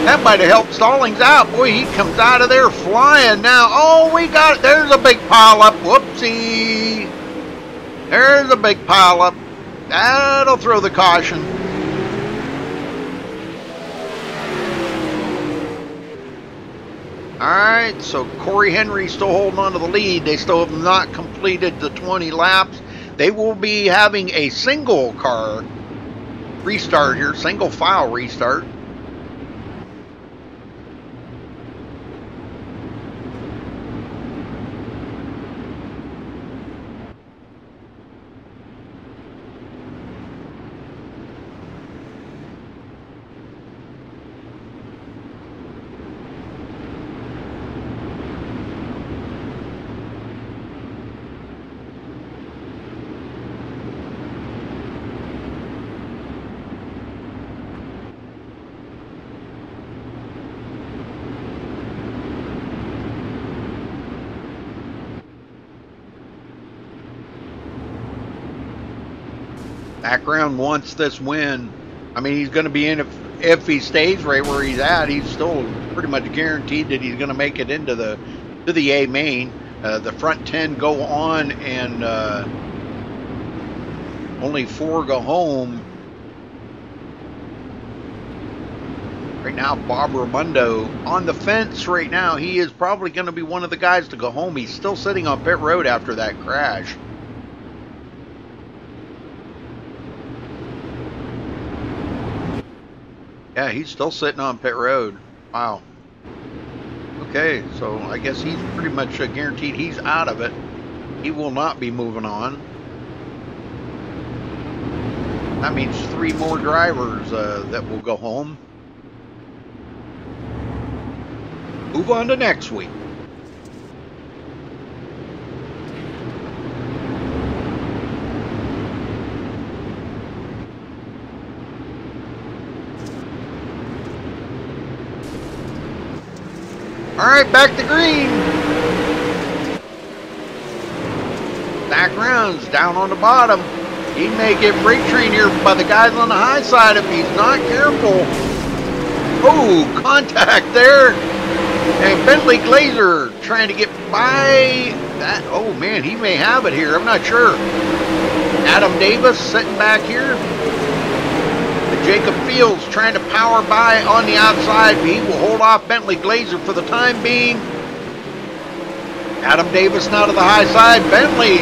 That might have helped Stallings out. Boy, he comes out of there flying now. Oh, we got it. There's a big pileup. Whoopsie. There's a big pileup. That'll throw the caution. All right, so Corey Henry still holding on to the lead. They still have not completed the 20 laps. They will be having a single car restart here, single file restart. Background wants this win. I mean, he's going to be in if he stays right where he's at. He's still pretty much guaranteed that he's going to make it into the A main. The front 10 go on, and only 4 go home. Right now, Bob Raimondo on the fence right now. He is probably going to be one of the guys to go home. He's still sitting on pit road after that crash. Yeah, he's still sitting on pit road. Wow. Okay, so I guess he's pretty much guaranteed he's out of it. He will not be moving on. That means 3 more drivers that will go home. Move on to next week. All right, back to green. Background's down on the bottom. He may get freight train here by the guys on the high side if he's not careful. Oh, contact there. And Bentley Glazer trying to get by that. Oh, man, he may have it here. I'm not sure. Adam Davis sitting back here. Jacob Fields trying to power by on the outside. He will hold off Bentley Glazer for the time being. Adam Davis now to the high side. Bentley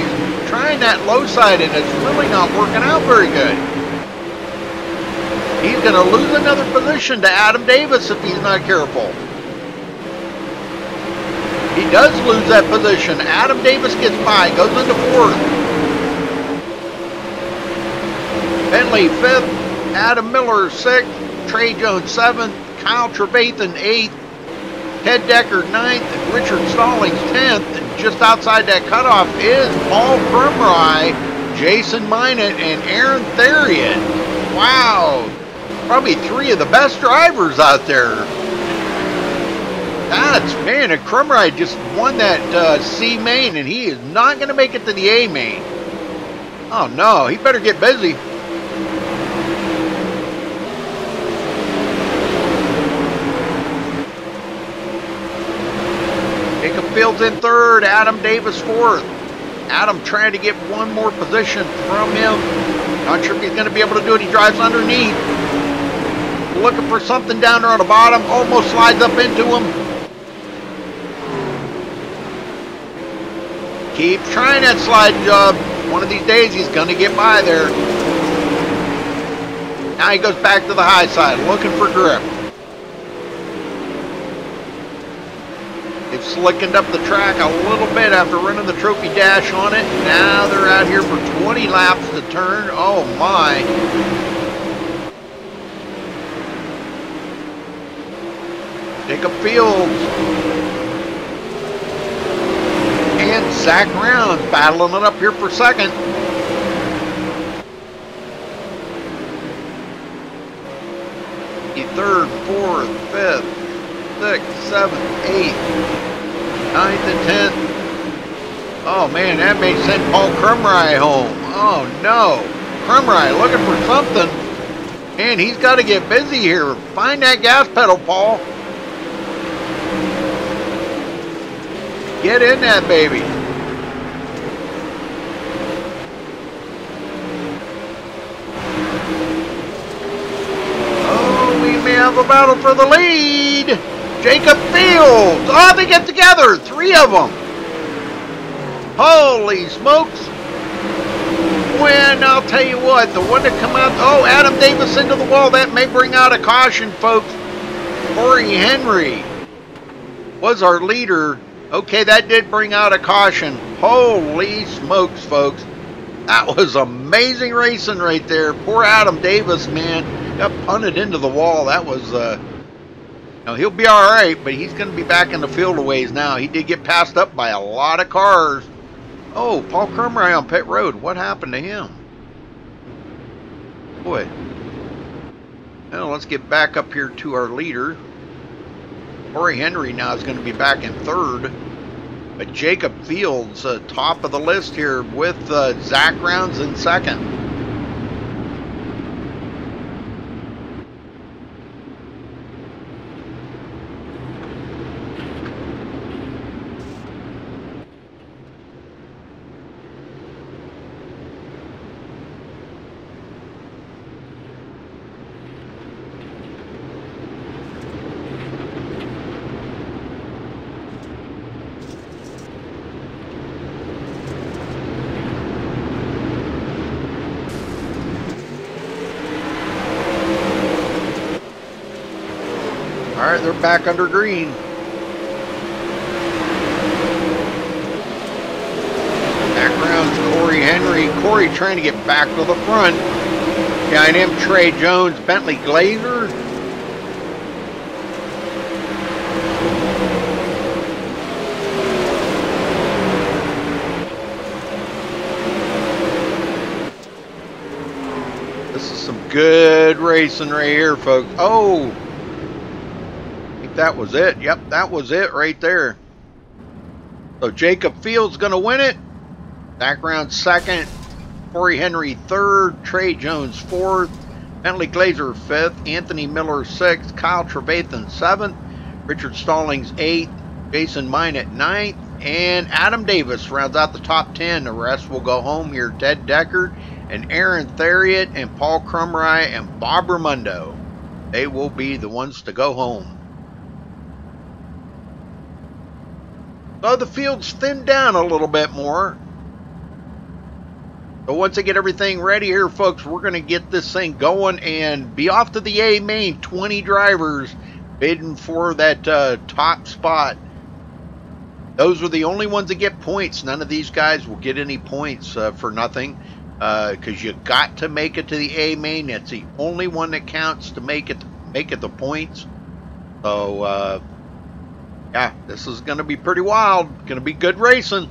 trying that low side, and it's really not working out very good. He's going to lose another position to Adam Davis if he's not careful. He does lose that position. Adam Davis gets by, goes into 4th. Bentley 5th. Adam Miller 6th, Trey Jones 7th, Kyle Trevathan 8th, Ted Decker 9th, and Richard Stallings 10th. And just outside that cutoff is Paul Krumrye, Jason Minot, and Aaron Theriot. Wow, probably 3 of the best drivers out there. That's, man, and Krumrye just won that C main, and he is not going to make it to the A main. Oh no, he better get busy. Jacob Fields in 3rd, Adam Davis 4th. Adam trying to get 1 more position from him. Not sure if he's going to be able to do it. He drives underneath. Looking for something down there on the bottom. Almost slides up into him. Keep trying that sliding job. One of these days he's going to get by there. Now he goes back to the high side looking for grip. They've slickened up the track a little bit after running the trophy dash on it. Now they're out here for 20 laps to turn. Oh my. Jacob Fields and Zach Rounds battling it up here for second. Third, fourth, fifth, sixth, seventh, eighth, ninth, and 10th. Oh man, that may send Paul Crumry home. Oh no. Crumry looking for something. Man, he's got to get busy here. Find that gas pedal, Paul. Get in that baby. We have a battle for the lead. Jacob Fields. Oh, they get together. 3 of them. Holy smokes. When I'll tell you what, the one that come out. Oh, Adam Davis into the wall. That may bring out a caution, folks. Corey Henry was our leader. Okay, that did bring out a caution. Holy smokes, folks. That was amazing racing right there. Poor Adam Davis, man. Got punted into the wall. That was, now he'll be all right, but he's going to be back in the field a ways now. He did get passed up by a lot of cars. Oh, Paul Crumry on pit road. What happened to him? Boy. Well, let's get back up here to our leader. Corey Henry now is going to be back in third. But Jacob Fields, top of the list here with Zach Rounds in second. All right, they're back under green. Background's Corey Henry. Corey trying to get back to the front. Behind him, Trey Jones, Bentley Glazer. This is some good racing right here, folks. Oh! That was it. Yep, that was it right there. So Jacob Fields going to win it. Background second. Corey Henry third. Trey Jones fourth. Bentley Glazer fifth. Anthony Miller sixth. Kyle Trevathan seventh. Richard Stallings eighth. Jason Mine at ninth. And Adam Davis rounds out the top 10. The rest will go home here. Ted Deckard and Aaron Theriot and Paul Crumry and Bob Ramundo. They will be the ones to go home. So the field's thinned down a little bit more. So once I get everything ready here, folks, we're going to get this thing going and be off to the A main. 20 drivers bidding for that top spot. Those are the only ones that get points. None of these guys will get any points for nothing because you got to make it to the A main. That's the only one that counts to make it the points. So yeah, this is going to be pretty wild. Going to be good racing.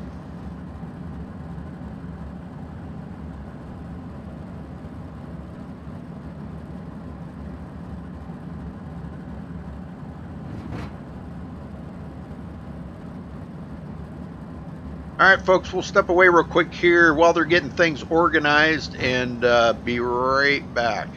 All right, folks, we'll step away real quick here while they're getting things organized and be right back.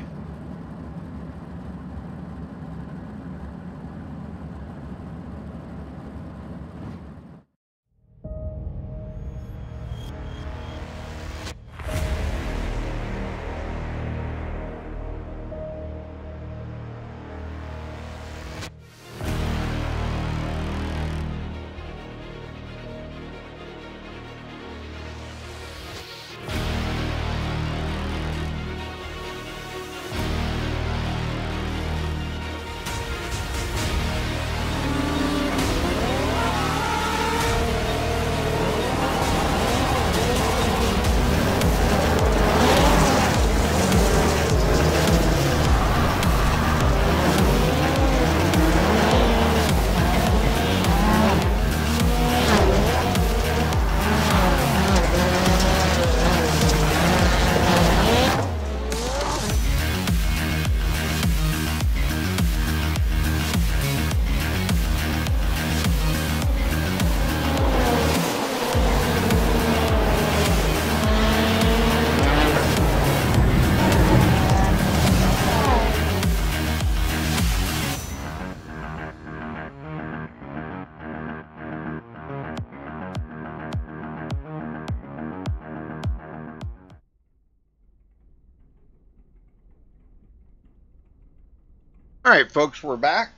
All right, folks, we're back.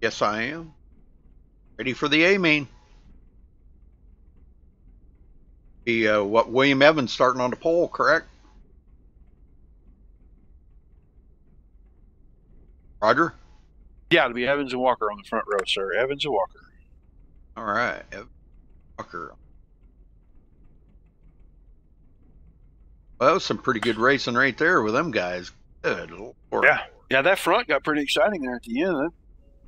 Yes, I am. Ready for the A main. What William Evans starting on the pole, correct? Roger? Yeah, it'll be Evans and Walker on the front row, sir. Evans and Walker. All right, Walker. Well, that was some pretty good racing right there with them guys. Good Lord. Yeah, that front got pretty exciting there at the end.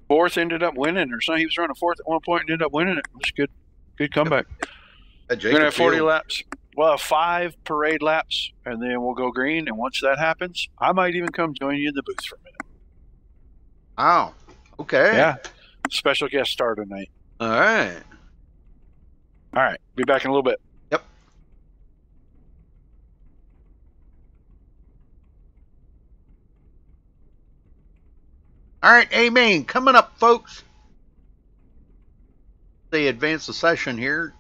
Fourth ended up winning, or something. He was running fourth at one point and ended up winning it. It was good comeback. We're going to have 40 laps. Well, 5 parade laps, and then we'll go green. And once that happens, I might even come join you in the booth for a minute. Wow. Okay. Yeah. Special guest star tonight. All right. All right. Be back in a little bit. Yep. All right, A main coming up, folks. They advance the session here.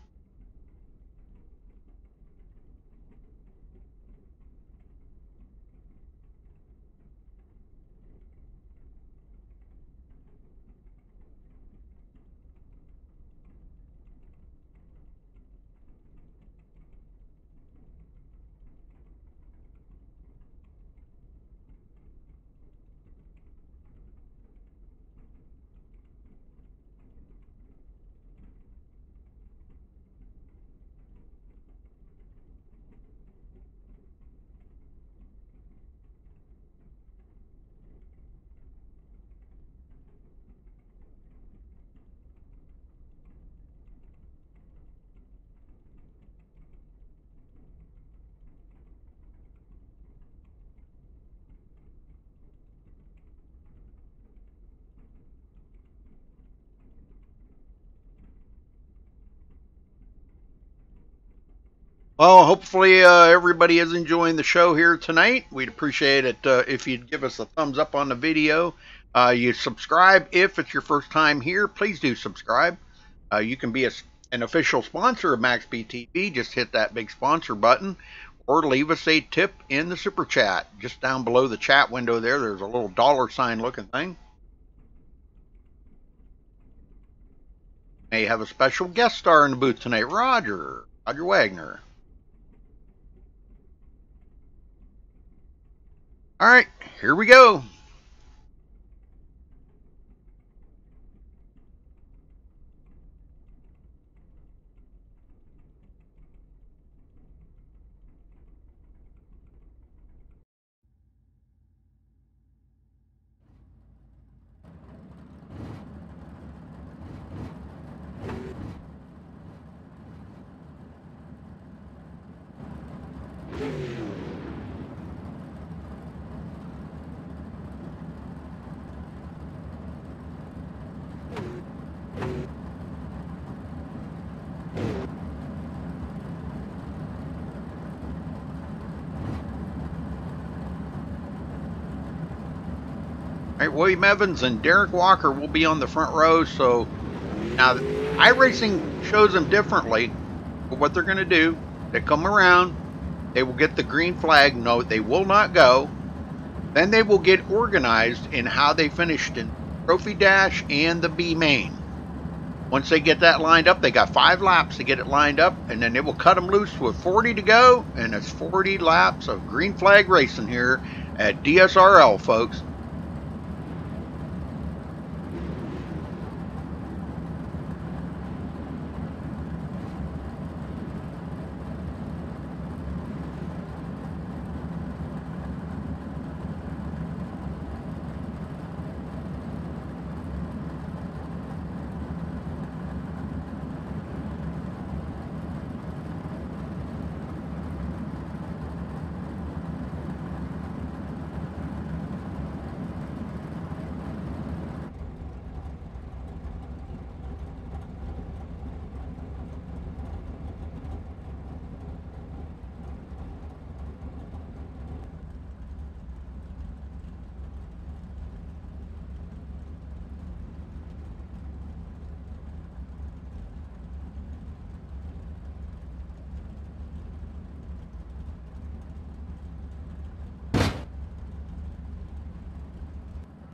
Well, hopefully everybody is enjoying the show here tonight. We'd appreciate it if you'd give us a thumbs up on the video. You subscribe if it's your first time here. Please do subscribe. You can be an official sponsor of MaxSpeedTV. Just hit that big sponsor button or leave us a tip in the super chat. Just down below the chat window there's a little $ looking thing. May have a special guest star in the booth tonight, Roger Wagner. All right, here we go. All right, William Evans and Derek Walker will be on the front row. So now iRacing shows them differently. But what they're going to do, they come around, they will get the green flag. No, they will not go. Then they will get organized in how they finished in Trophy Dash and the B main. Once they get that lined up, they got 5 laps to get it lined up, and then they will cut them loose with 40 to go, and it's 40 laps of green flag racing here at DSRL, folks.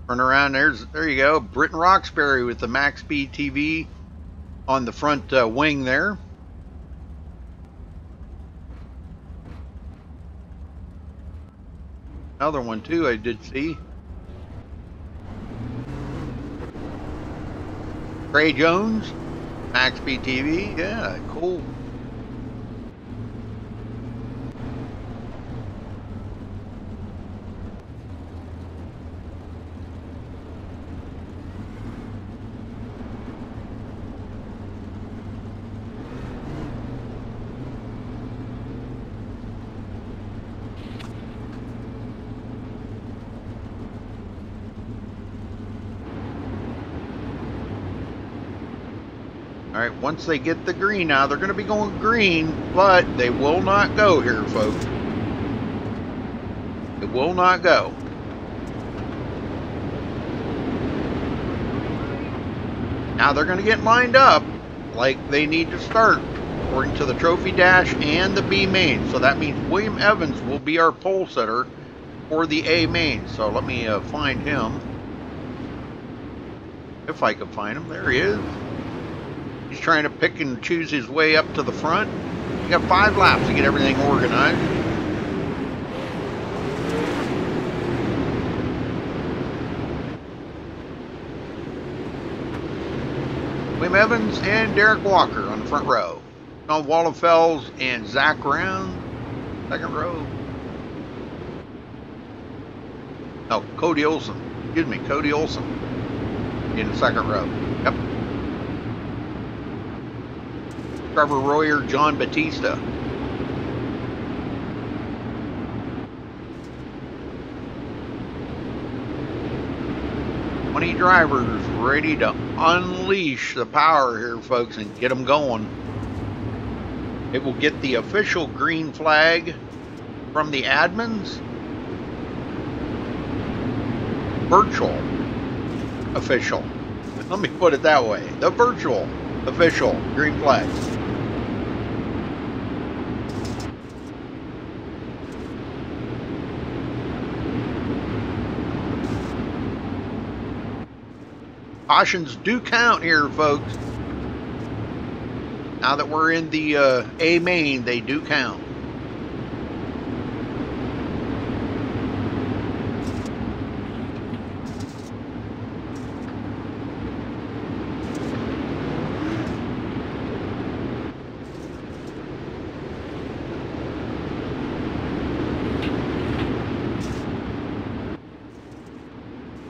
Turn around. There you go. Britton Roxbury with the MaxSpeedTV on the front wing there. Another one too I did see. Trey Jones, MaxSpeedTV. Yeah, cool. All right, once they get the green now, they're going to be going green, but they will not go here, folks. It will not go. Now they're going to get lined up like they need to start, according to the trophy dash and the B main. So that means William Evans will be our pole setter for the A main. So let me find him. If I can find him. There he is. He's trying to pick and choose his way up to the front. You got 5 laps to get everything organized. William Evans and Derek Walker on the front row. Sean Wallenfels and Zach Round, second row. No, Cody Olson. Excuse me, Cody Olson in the second row. Yep. Trevor Royer, John Batista. 20 drivers ready to unleash the power here, folks, and get them going. It will get the official green flag from the admins. Virtual official. Let me put it that way. The virtual official green flag. Cautions do count here, folks. Now that we're in the A main, they do count.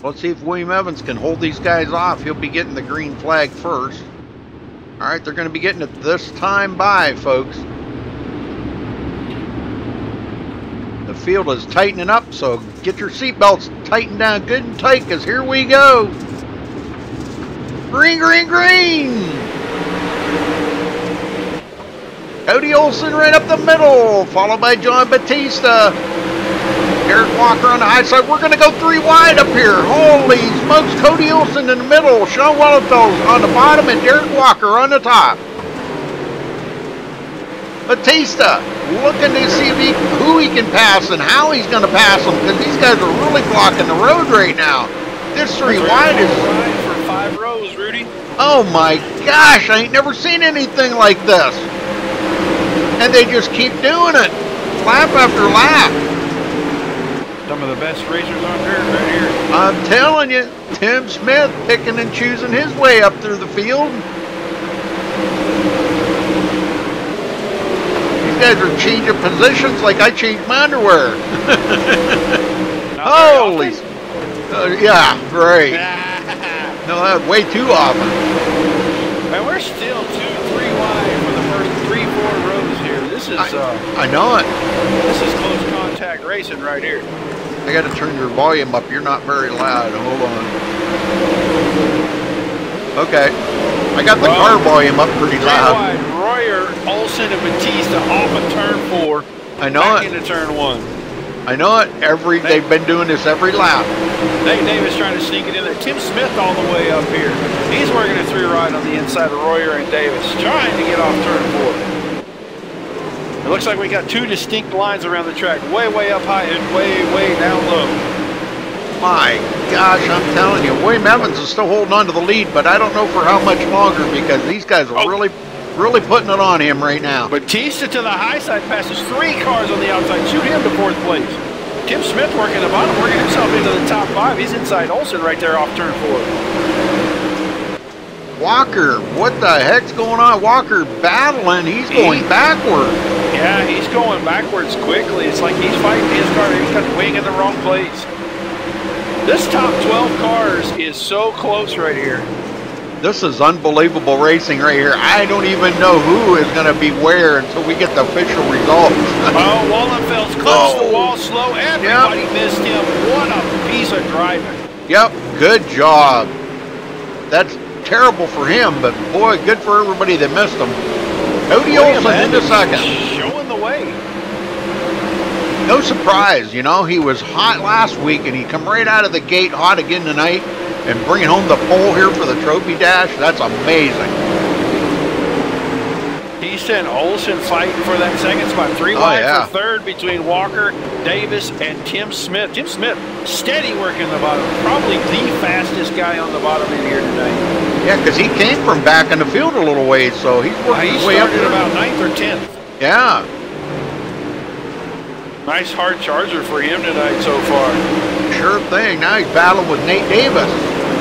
Let's see if William Evans can hold these guys off. He'll be getting the green flag first. All right, they're going to be getting it this time by, folks. The field is tightening up, so get your seatbelts tightened down good and tight, because here we go. Green, green, green. Cody Olson right up the middle, followed by John Batista. Derek Walker on the high side. We're going to go 3 wide up here. Holy smokes. Cody Olson in the middle. Sean Wallenfels on the bottom and Derek Walker on the top. Batista looking to see who he can pass and how he's going to pass them, because these guys are really blocking the road right now. This 3 wide is... for 5 rows, Rudy. Oh my gosh. I ain't never seen anything like this. And they just keep doing it. Lap after lap. Some of the best racers on dirt right here. I'm telling you, Tim Smith picking and choosing his way up through the field. These guys are changing positions like I changed my underwear. Holy. Yeah, great. No, that's way too often. Man, we're still 2-3 wide for the first 3-4 rows here. This is I know it. This is close contact racing right here. I got to turn your volume up. You're not very loud. Hold on. Okay. I got the car volume up pretty loud. Wide, Royer, Olson, and Batista off of turn 4. I know back it. into turn 1. I know it. They've been doing this every lap. Nate Davis trying to sneak it in there. Tim Smith all the way up here. He's working a 3 right on the inside of Royer and Davis, trying to get off turn 4. It looks like we got 2 distinct lines around the track, way up high and way down low. My gosh, I'm telling you, William Evans is still holding on to the lead, but I don't know for how much longer because these guys are really putting it on him right now. Batista to the high side passes 3 cars on the outside. Shoot him to 4th place. Tim Smith working the bottom, working himself into the top 5. He's inside Olsen right there off turn 4. Walker, what the heck's going on? Walker battling. He's going backward. Yeah, he's going backwards quickly. It's like he's fighting his car. He's got the wing in the wrong place. This top 12 cars is so close right here. This is unbelievable racing right here. I don't even know who is going to be where until we get the official results. Oh, Wallenfeld's clinched the wall slow. Everybody missed him. What a piece of driving. Yep, good job. That's terrible for him, but boy, good for everybody that missed him. Cody Olsen into second. Showing the way. No surprise, you know, he was hot last week and he come right out of the gate hot again tonight. And bringing home the pole here for the trophy dash, that's amazing. He and Olsen fighting for that second spot. 3 wide for third between Walker, Davis, and Tim Smith. Tim Smith, steady working the bottom. Probably the fastest guy on the bottom in here tonight. Yeah, because he came from back in the field a little ways, so he's working his way up there. He started about 9th or 10th. Yeah. Nice hard charger for him tonight so far. Sure thing. Now he's battling with Nate Davis.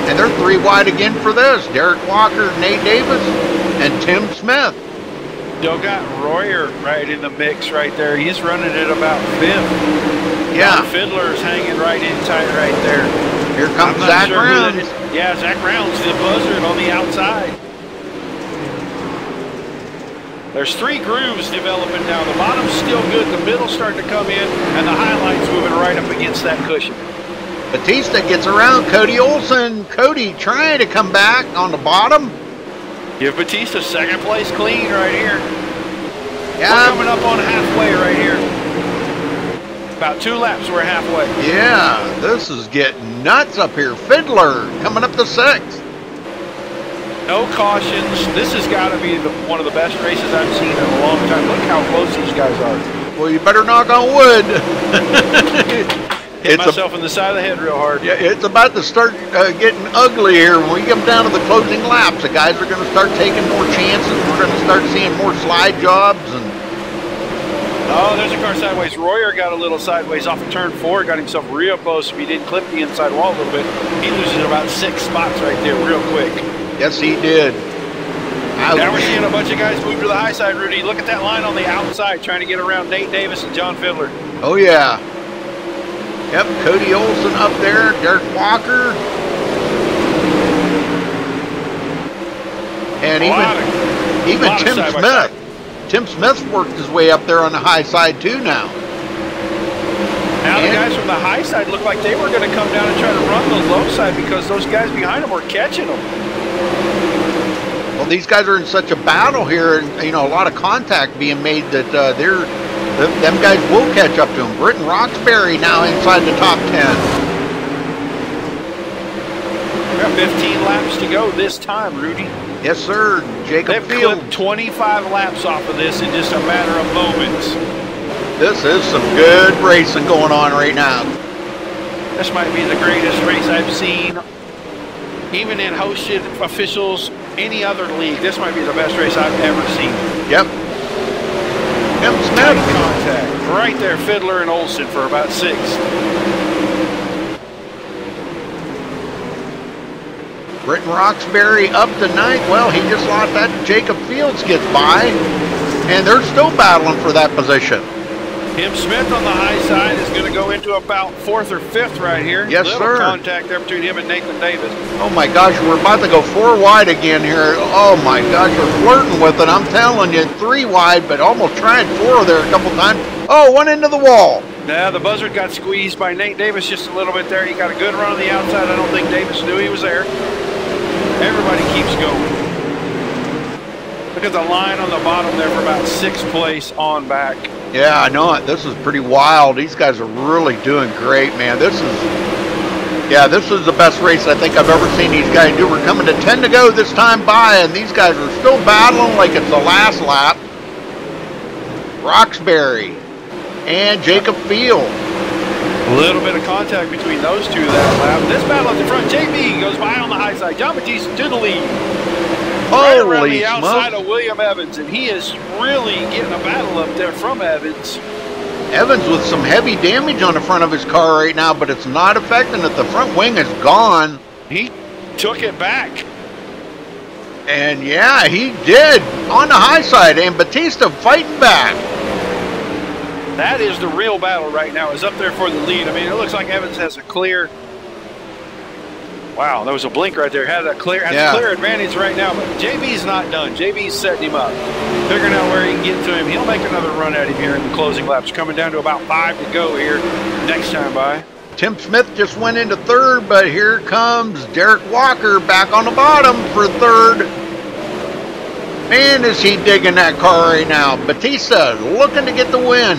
And they're 3 wide again for this. Derek Walker, Nate Davis, and Tim Smith. Still got Royer right in the mix right there. He's running at about 5th. Yeah. Fiddler's hanging right in tight right there. Here comes Zach Rounds. Yeah, Zach Rounds, the buzzard on the outside. There's 3 grooves developing now. The bottom's still good. The middle's starting to come in, and the highlight's moving right up against that cushion. Batista gets around Cody Olsen. Cody trying to come back on the bottom. Give Batista 2nd place clean right here. Yeah. We're coming up on halfway right here. About 2 laps, we're halfway. Yeah, this is getting nuts up here. Fiddler coming up to 6th. No cautions. This has got to be one of the best races I've seen in a long time. Look how close these guys are. Well, you better knock on wood. Hit myself in the side of the head real hard. Yeah, it's about to start getting ugly here. When we come down to the closing laps, the guys are going to start taking more chances. We're going to start seeing more slide jobs. Oh, there's a car sideways. Royer got a little sideways off of turn 4. Got himself real close. If he didn't clip the inside wall a little bit, he loses about 6 spots right there real quick. Yes, he did. Now we're seeing a bunch of guys move to the high side, Rudy. Look at that line on the outside trying to get around Nate Davis and John Fiddler. Oh, yeah. Yep, Cody Olsen up there, Derek Walker. And even Tim Smith. Tim Smith's worked his way up there on the high side too now. Now the guys from the high side look like they were going to come down and try to run the low side because those guys behind them were catching them. Well, these guys are in such a battle here, and you know, a lot of contact being made that them guys will catch up to them. Britton Roxbury now inside the top 10. We got 15 laps to go this time, Rudy. Yes, sir. Jacob Field. Clipped 25 laps off of this in just a matter of moments. This is some good racing going on right now. This might be the greatest race I've seen, even in hosted officials, any other league. This might be the best race I've ever seen. Yep. Tim Smith. Contact right there, Fiddler and Olsen for about 6th. Britton Roxbury up to 9th. Well, he just lost that. Jacob Fields gets by, and they're still battling for that position. Tim Smith on the high side is going to go into about 4th or 5th right here. Yes, sir. Contact there between him and Nathan Davis. Oh my gosh, we're about to go 4 wide again here. Oh my gosh, we're flirting with it. I'm telling you, 3 wide, but almost tried 4 there a couple times. Oh, 1 into the wall. Now the buzzard got squeezed by Nate Davis just a little bit there. He got a good run on the outside. I don't think Davis knew he was there. Everybody keeps going. Look at the line on the bottom there for about 6th place on back. Yeah, I know it. This is pretty wild. These guys are really doing great, man. This is the best race I think I've ever seen these guys do. We're coming to 10 to go this time by, and these guys are still battling like it's the last lap. Roxbury and Jacob Field. A little bit of contact between those two that lap. This battle at the front, JB goes by on the high side. John Batista to the lead. Right around the outside of William Evans, and he is really getting a battle up there from Evans. Evans with some heavy damage on the front of his car right now, but it's not affecting it. The front wing is gone. He took it back. And yeah, he did on the high side, and Batista fighting back. That is the real battle right now, is up there for the lead. I mean, it looks like Evans has a clear. Wow, there was a blink right there. Has a clear advantage right now, but JB's not done. JB's setting him up, figuring out where he can get to him. He'll make another run at him here in the closing laps. Coming down to about 5 to go here next time by. Tim Smith just went into third, but here comes Derek Walker back on the bottom for third. Man, is he digging that car right now. Batista looking to get the win.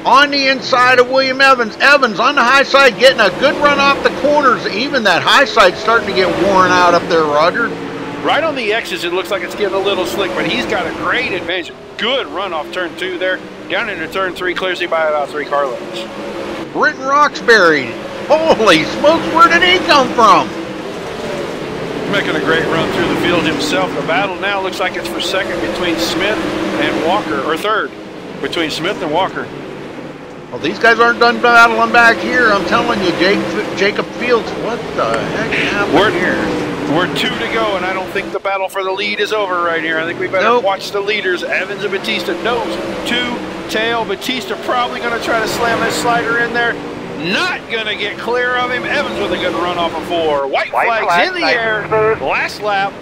On the inside of William Evans. Evans on the high side getting a good run off the corners. Even that high side starting to get worn out up there, Roger. Right on the X's, it looks like it's getting a little slick, but he's got a great advantage. Good run off turn 2 there. Down into turn 3, clears him by about 3 car lengths. Britton Roxbury. Holy smokes, where did he come from? Making a great run through the field himself. The battle now looks like it's for second between Smith and Walker, or third between Smith and Walker. Well, these guys aren't done battling back here. I'm telling you, Jacob Fields, what the heck happened here? We're 2 to go, and I don't think the battle for the lead is over right here. I think we better watch the leaders, Evans and Batista. Nose to tail. Batista probably going to try to slam this slider in there. Not going to get clear of him. Evans with a good run off of 4. White flags in the air. Last lap.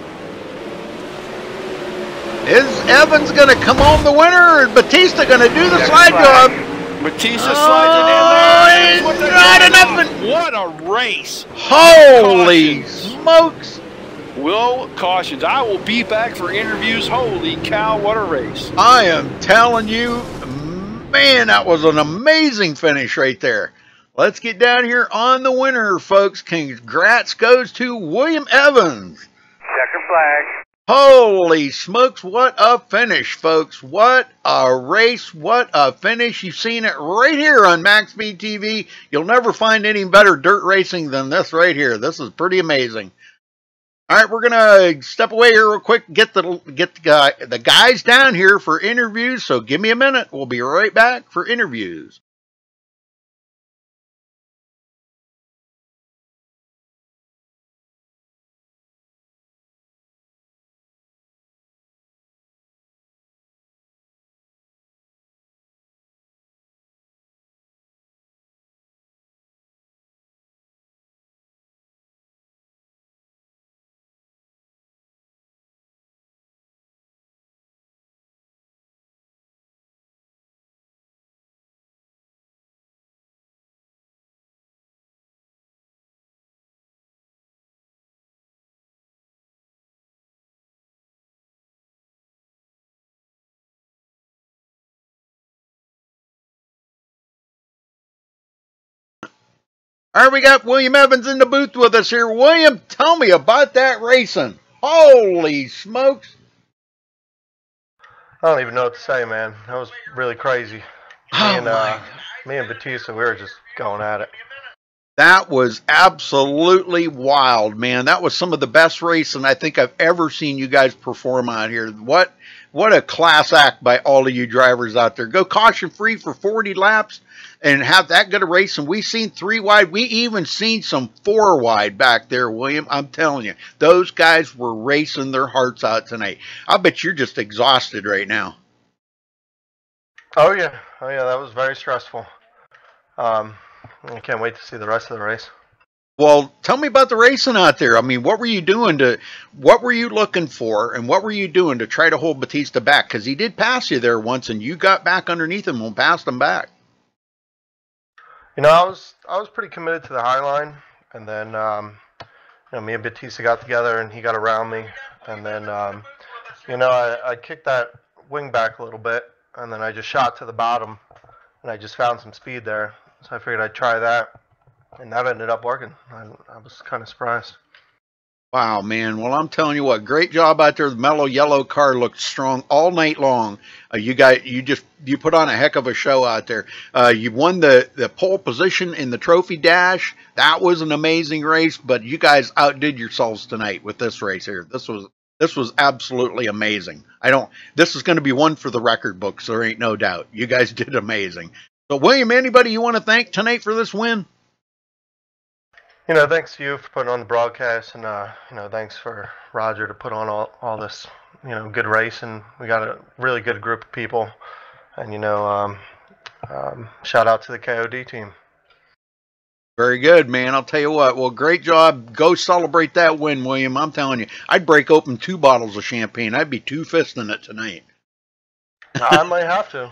Is Evans going to come home the winner, or Batista going to do the slide job? Batista slides it in there. Not enough. What a race. Holy smokes. Will cautions. I will be back for interviews. Holy cow, what a race. I am telling you, man, that was an amazing finish right there. Let's get down here on the winner, folks. Congrats goes to William Evans. Checker flag. Holy smokes, what a finish, folks. What a race, what a finish. You've seen it right here on MaxSpeedTV. You'll never find any better dirt racing than this right here. This is pretty amazing. All right, we're going to step away here real quick, get the guys down here for interviews, so give me a minute. We'll be right back for interviews. All right, we got William Evans in the booth with us here. William, tell me about that racing. Holy smokes. I don't even know what to say, man. That was really crazy. Me and Batista, we were just going at it. That was absolutely wild, man. That was some of the best racing I think I've ever seen you guys perform out here. What a class act by all of you drivers out there. Go caution free for 40 laps and have that good a race. And we've seen 3 wide. We even seen some 4 wide back there, William. I'm telling you, those guys were racing their hearts out tonight. I bet you're just exhausted right now. Oh yeah, that was very stressful. I can't wait to see the rest of the race. Well, tell me about the racing out there. I mean, what were you looking for, and what were you doing to try to hold Batista back? Because he did pass you there once, and you got back underneath him and passed him back. You know, I was pretty committed to the high line, and then me and Batista got together, and he got around me, and then I kicked that wing back a little bit, and then I just shot to the bottom, and I just found some speed there. So I figured I'd try that, and that ended up working. I was kind of surprised. Wow, man. Well, I'm telling you what, great job out there. The mellow yellow car looked strong all night long. You put on a heck of a show out there. You won the pole position in the trophy dash. That was an amazing race, but you guys outdid yourselves tonight with this race here. This was absolutely amazing. This is going to be one for the record books. There ain't no doubt. You guys did amazing. So, William, anybody you want to thank tonight for this win? Thanks to you for putting on the broadcast, and thanks for Roger to put on all this, good race, and we got a really good group of people, and shout out to the KOD team. Very good, man. I'll tell you what. Well, great job. Go celebrate that win, William. I'm telling you, I'd break open 2 bottles of champagne. I'd be 2-fisting it tonight. I might have to.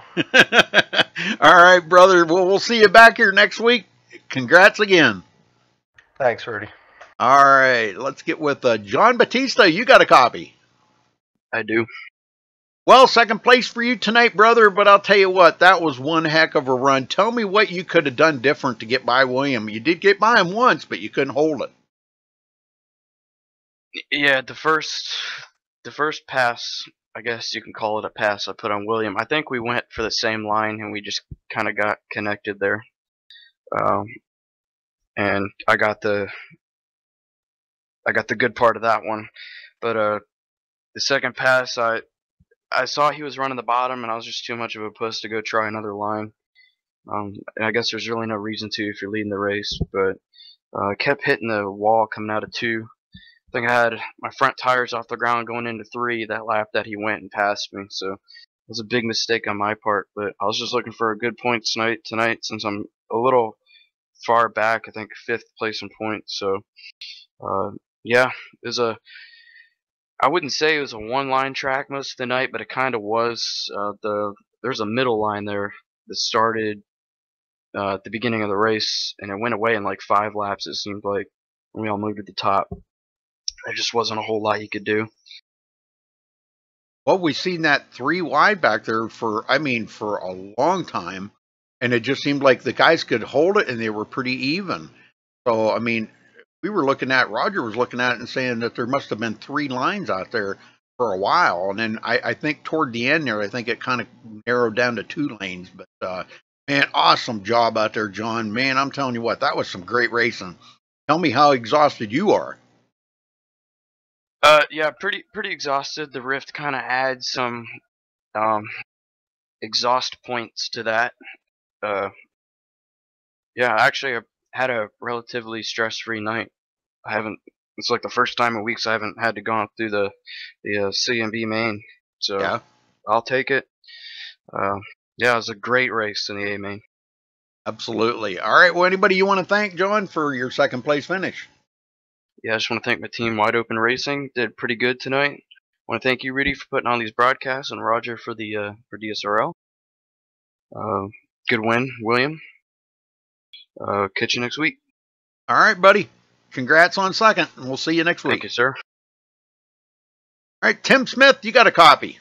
All right, brother. Well, we'll see you back here next week. Congrats again. Thanks, Rudy. All right, let's get with John Batista. You got a copy? I do. Well, second place for you tonight, brother, but I'll tell you what, that was one heck of a run. Tell me what you could have done different to get by William. You did get by him once, but you couldn't hold it. Yeah, the first pass, I guess you can call it a pass, I put on William. I think we went for the same line, and we just kind of got connected there. And I got the good part of that one, but the second pass, I saw he was running the bottom, and I was just too much of a puss to go try another line. And I guess there's really no reason to if you're leading the race, but I kept hitting the wall coming out of 2. I think I had my front tires off the ground going into 3 that lap that he went and passed me, so it was a big mistake on my part. But I was just looking for a good point tonight since I'm a little far back, I think 5th place in points. So yeah, I wouldn't say it was a one-line track most of the night, but it kind of was. There's a middle line there that started at the beginning of the race, and it went away in like 5 laps, it seemed like, when we all moved to the top. There just wasn't a whole lot you could do. Well, we've seen that 3 wide back there for a long time. And it just seemed like the guys could hold it, and they were pretty even. So, I mean, Roger was looking at it and saying that there must have been 3 lines out there for a while. And then I think toward the end there, I think it kind of narrowed down to 2 lanes. But, man, awesome job out there, John. Man, I'm telling you what, that was some great racing. Tell me how exhausted you are. Yeah, pretty exhausted. The Rift kind of adds some exhaust points to that. Yeah, actually, I had a relatively stress-free night. It's like the first time in weeks I haven't had to go through the C&B main. So yeah. I'll take it. Yeah, it was a great race in the A main. Absolutely. All right, well, anybody you want to thank, John, for your second place finish? Yeah, I just want to thank my team, Wide Open Racing. Did pretty good tonight. I want to thank you, Rudy, for putting on these broadcasts, and Roger for DSRL. Good win, William. Catch you next week. All right, buddy. Congrats on second, and we'll see you next week. Thank you, sir. All right, Tim Smith, you got a copy.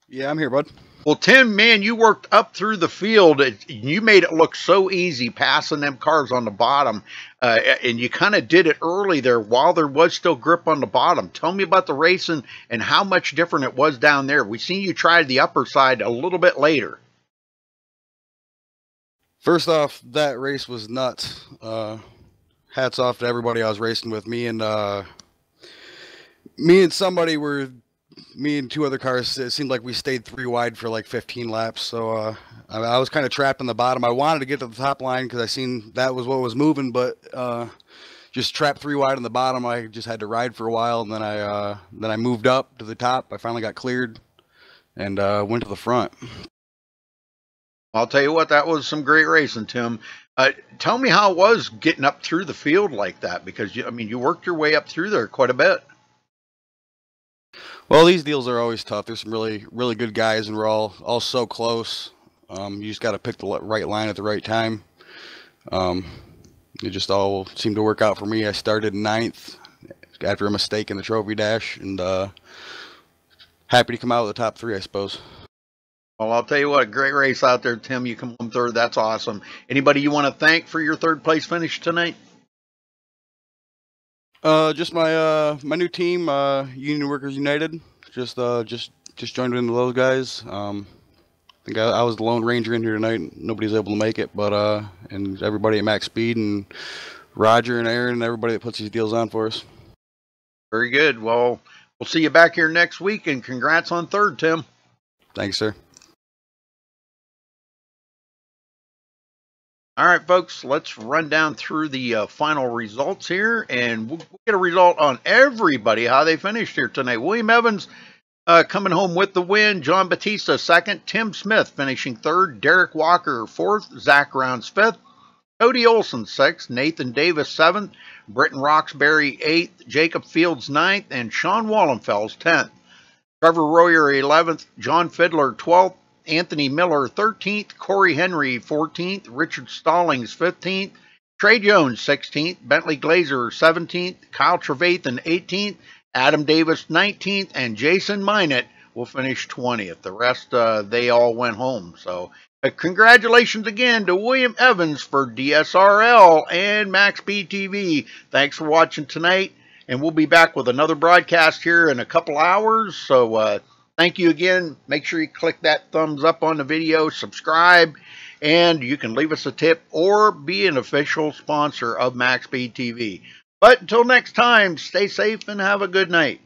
Yeah, I'm here, bud. Well, Tim, man, you worked up through the field. You made it look so easy passing them cars on the bottom, and you kind of did it early there while there was still grip on the bottom. Tell me about the racing and how much different it was down there. We seen you try the upper side a little bit later. First off, that race was nuts. Hats off to everybody I was racing with. Me and 2 other cars, it seemed like we stayed 3 wide for like 15 laps. So I was kind of trapped in the bottom. I wanted to get to the top line because I seen that was what was moving, but just trapped 3 wide on the bottom. I just had to ride for a while, and then I moved up to the top. I finally got cleared and went to the front. I'll tell you what, that was some great racing, Tim. Tell me how it was getting up through the field like that, because you worked your way up through there quite a bit. Well, these deals are always tough. There's some really, really good guys, and we're all so close. You just got to pick the right line at the right time. It just all seemed to work out for me. I started 9th after a mistake in the trophy dash, and happy to come out with the top 3, I suppose. Well, I'll tell you what, great race out there, Tim. You come home 3rd. That's awesome. Anybody you want to thank for your 3rd place finish tonight? Just my new team, Union Workers United. Just joined into those guys. I think I was the Lone Ranger in here tonight. Nobody's able to make it, but and everybody at Max Speed and Roger and Aaron and everybody that puts these deals on for us. Very good. Well, we'll see you back here next week, and congrats on third, Tim. Thanks, sir. All right, folks, let's run down through the final results here, and we'll get a result on everybody, how they finished here tonight. William Evans coming home with the win. John Batista second. Tim Smith finishing third. Derek Walker fourth. Zach Rounds fifth. Cody Olson sixth. Nathan Davis seventh. Britton Roxbury eighth. Jacob Fields ninth. And Sean Wallenfels 10th. Trevor Royer 11th. John Fiddler 12th. Anthony Miller 13th, Corey Henry 14th, Richard Stallings 15th, Trey Jones 16th, Bentley Glazer 17th, Kyle Trevathan 18th, Adam Davis 19th, and Jason Minot will finish 20th. The rest, they all went home. So congratulations again to William Evans for DSRL and MaxSpeedTV. Thanks for watching tonight, and we'll be back with another broadcast here in a couple hours. So thank you again. Make sure you click that thumbs up on the video, subscribe, and you can leave us a tip or be an official sponsor of MaxSpeedTV. But until next time, stay safe and have a good night.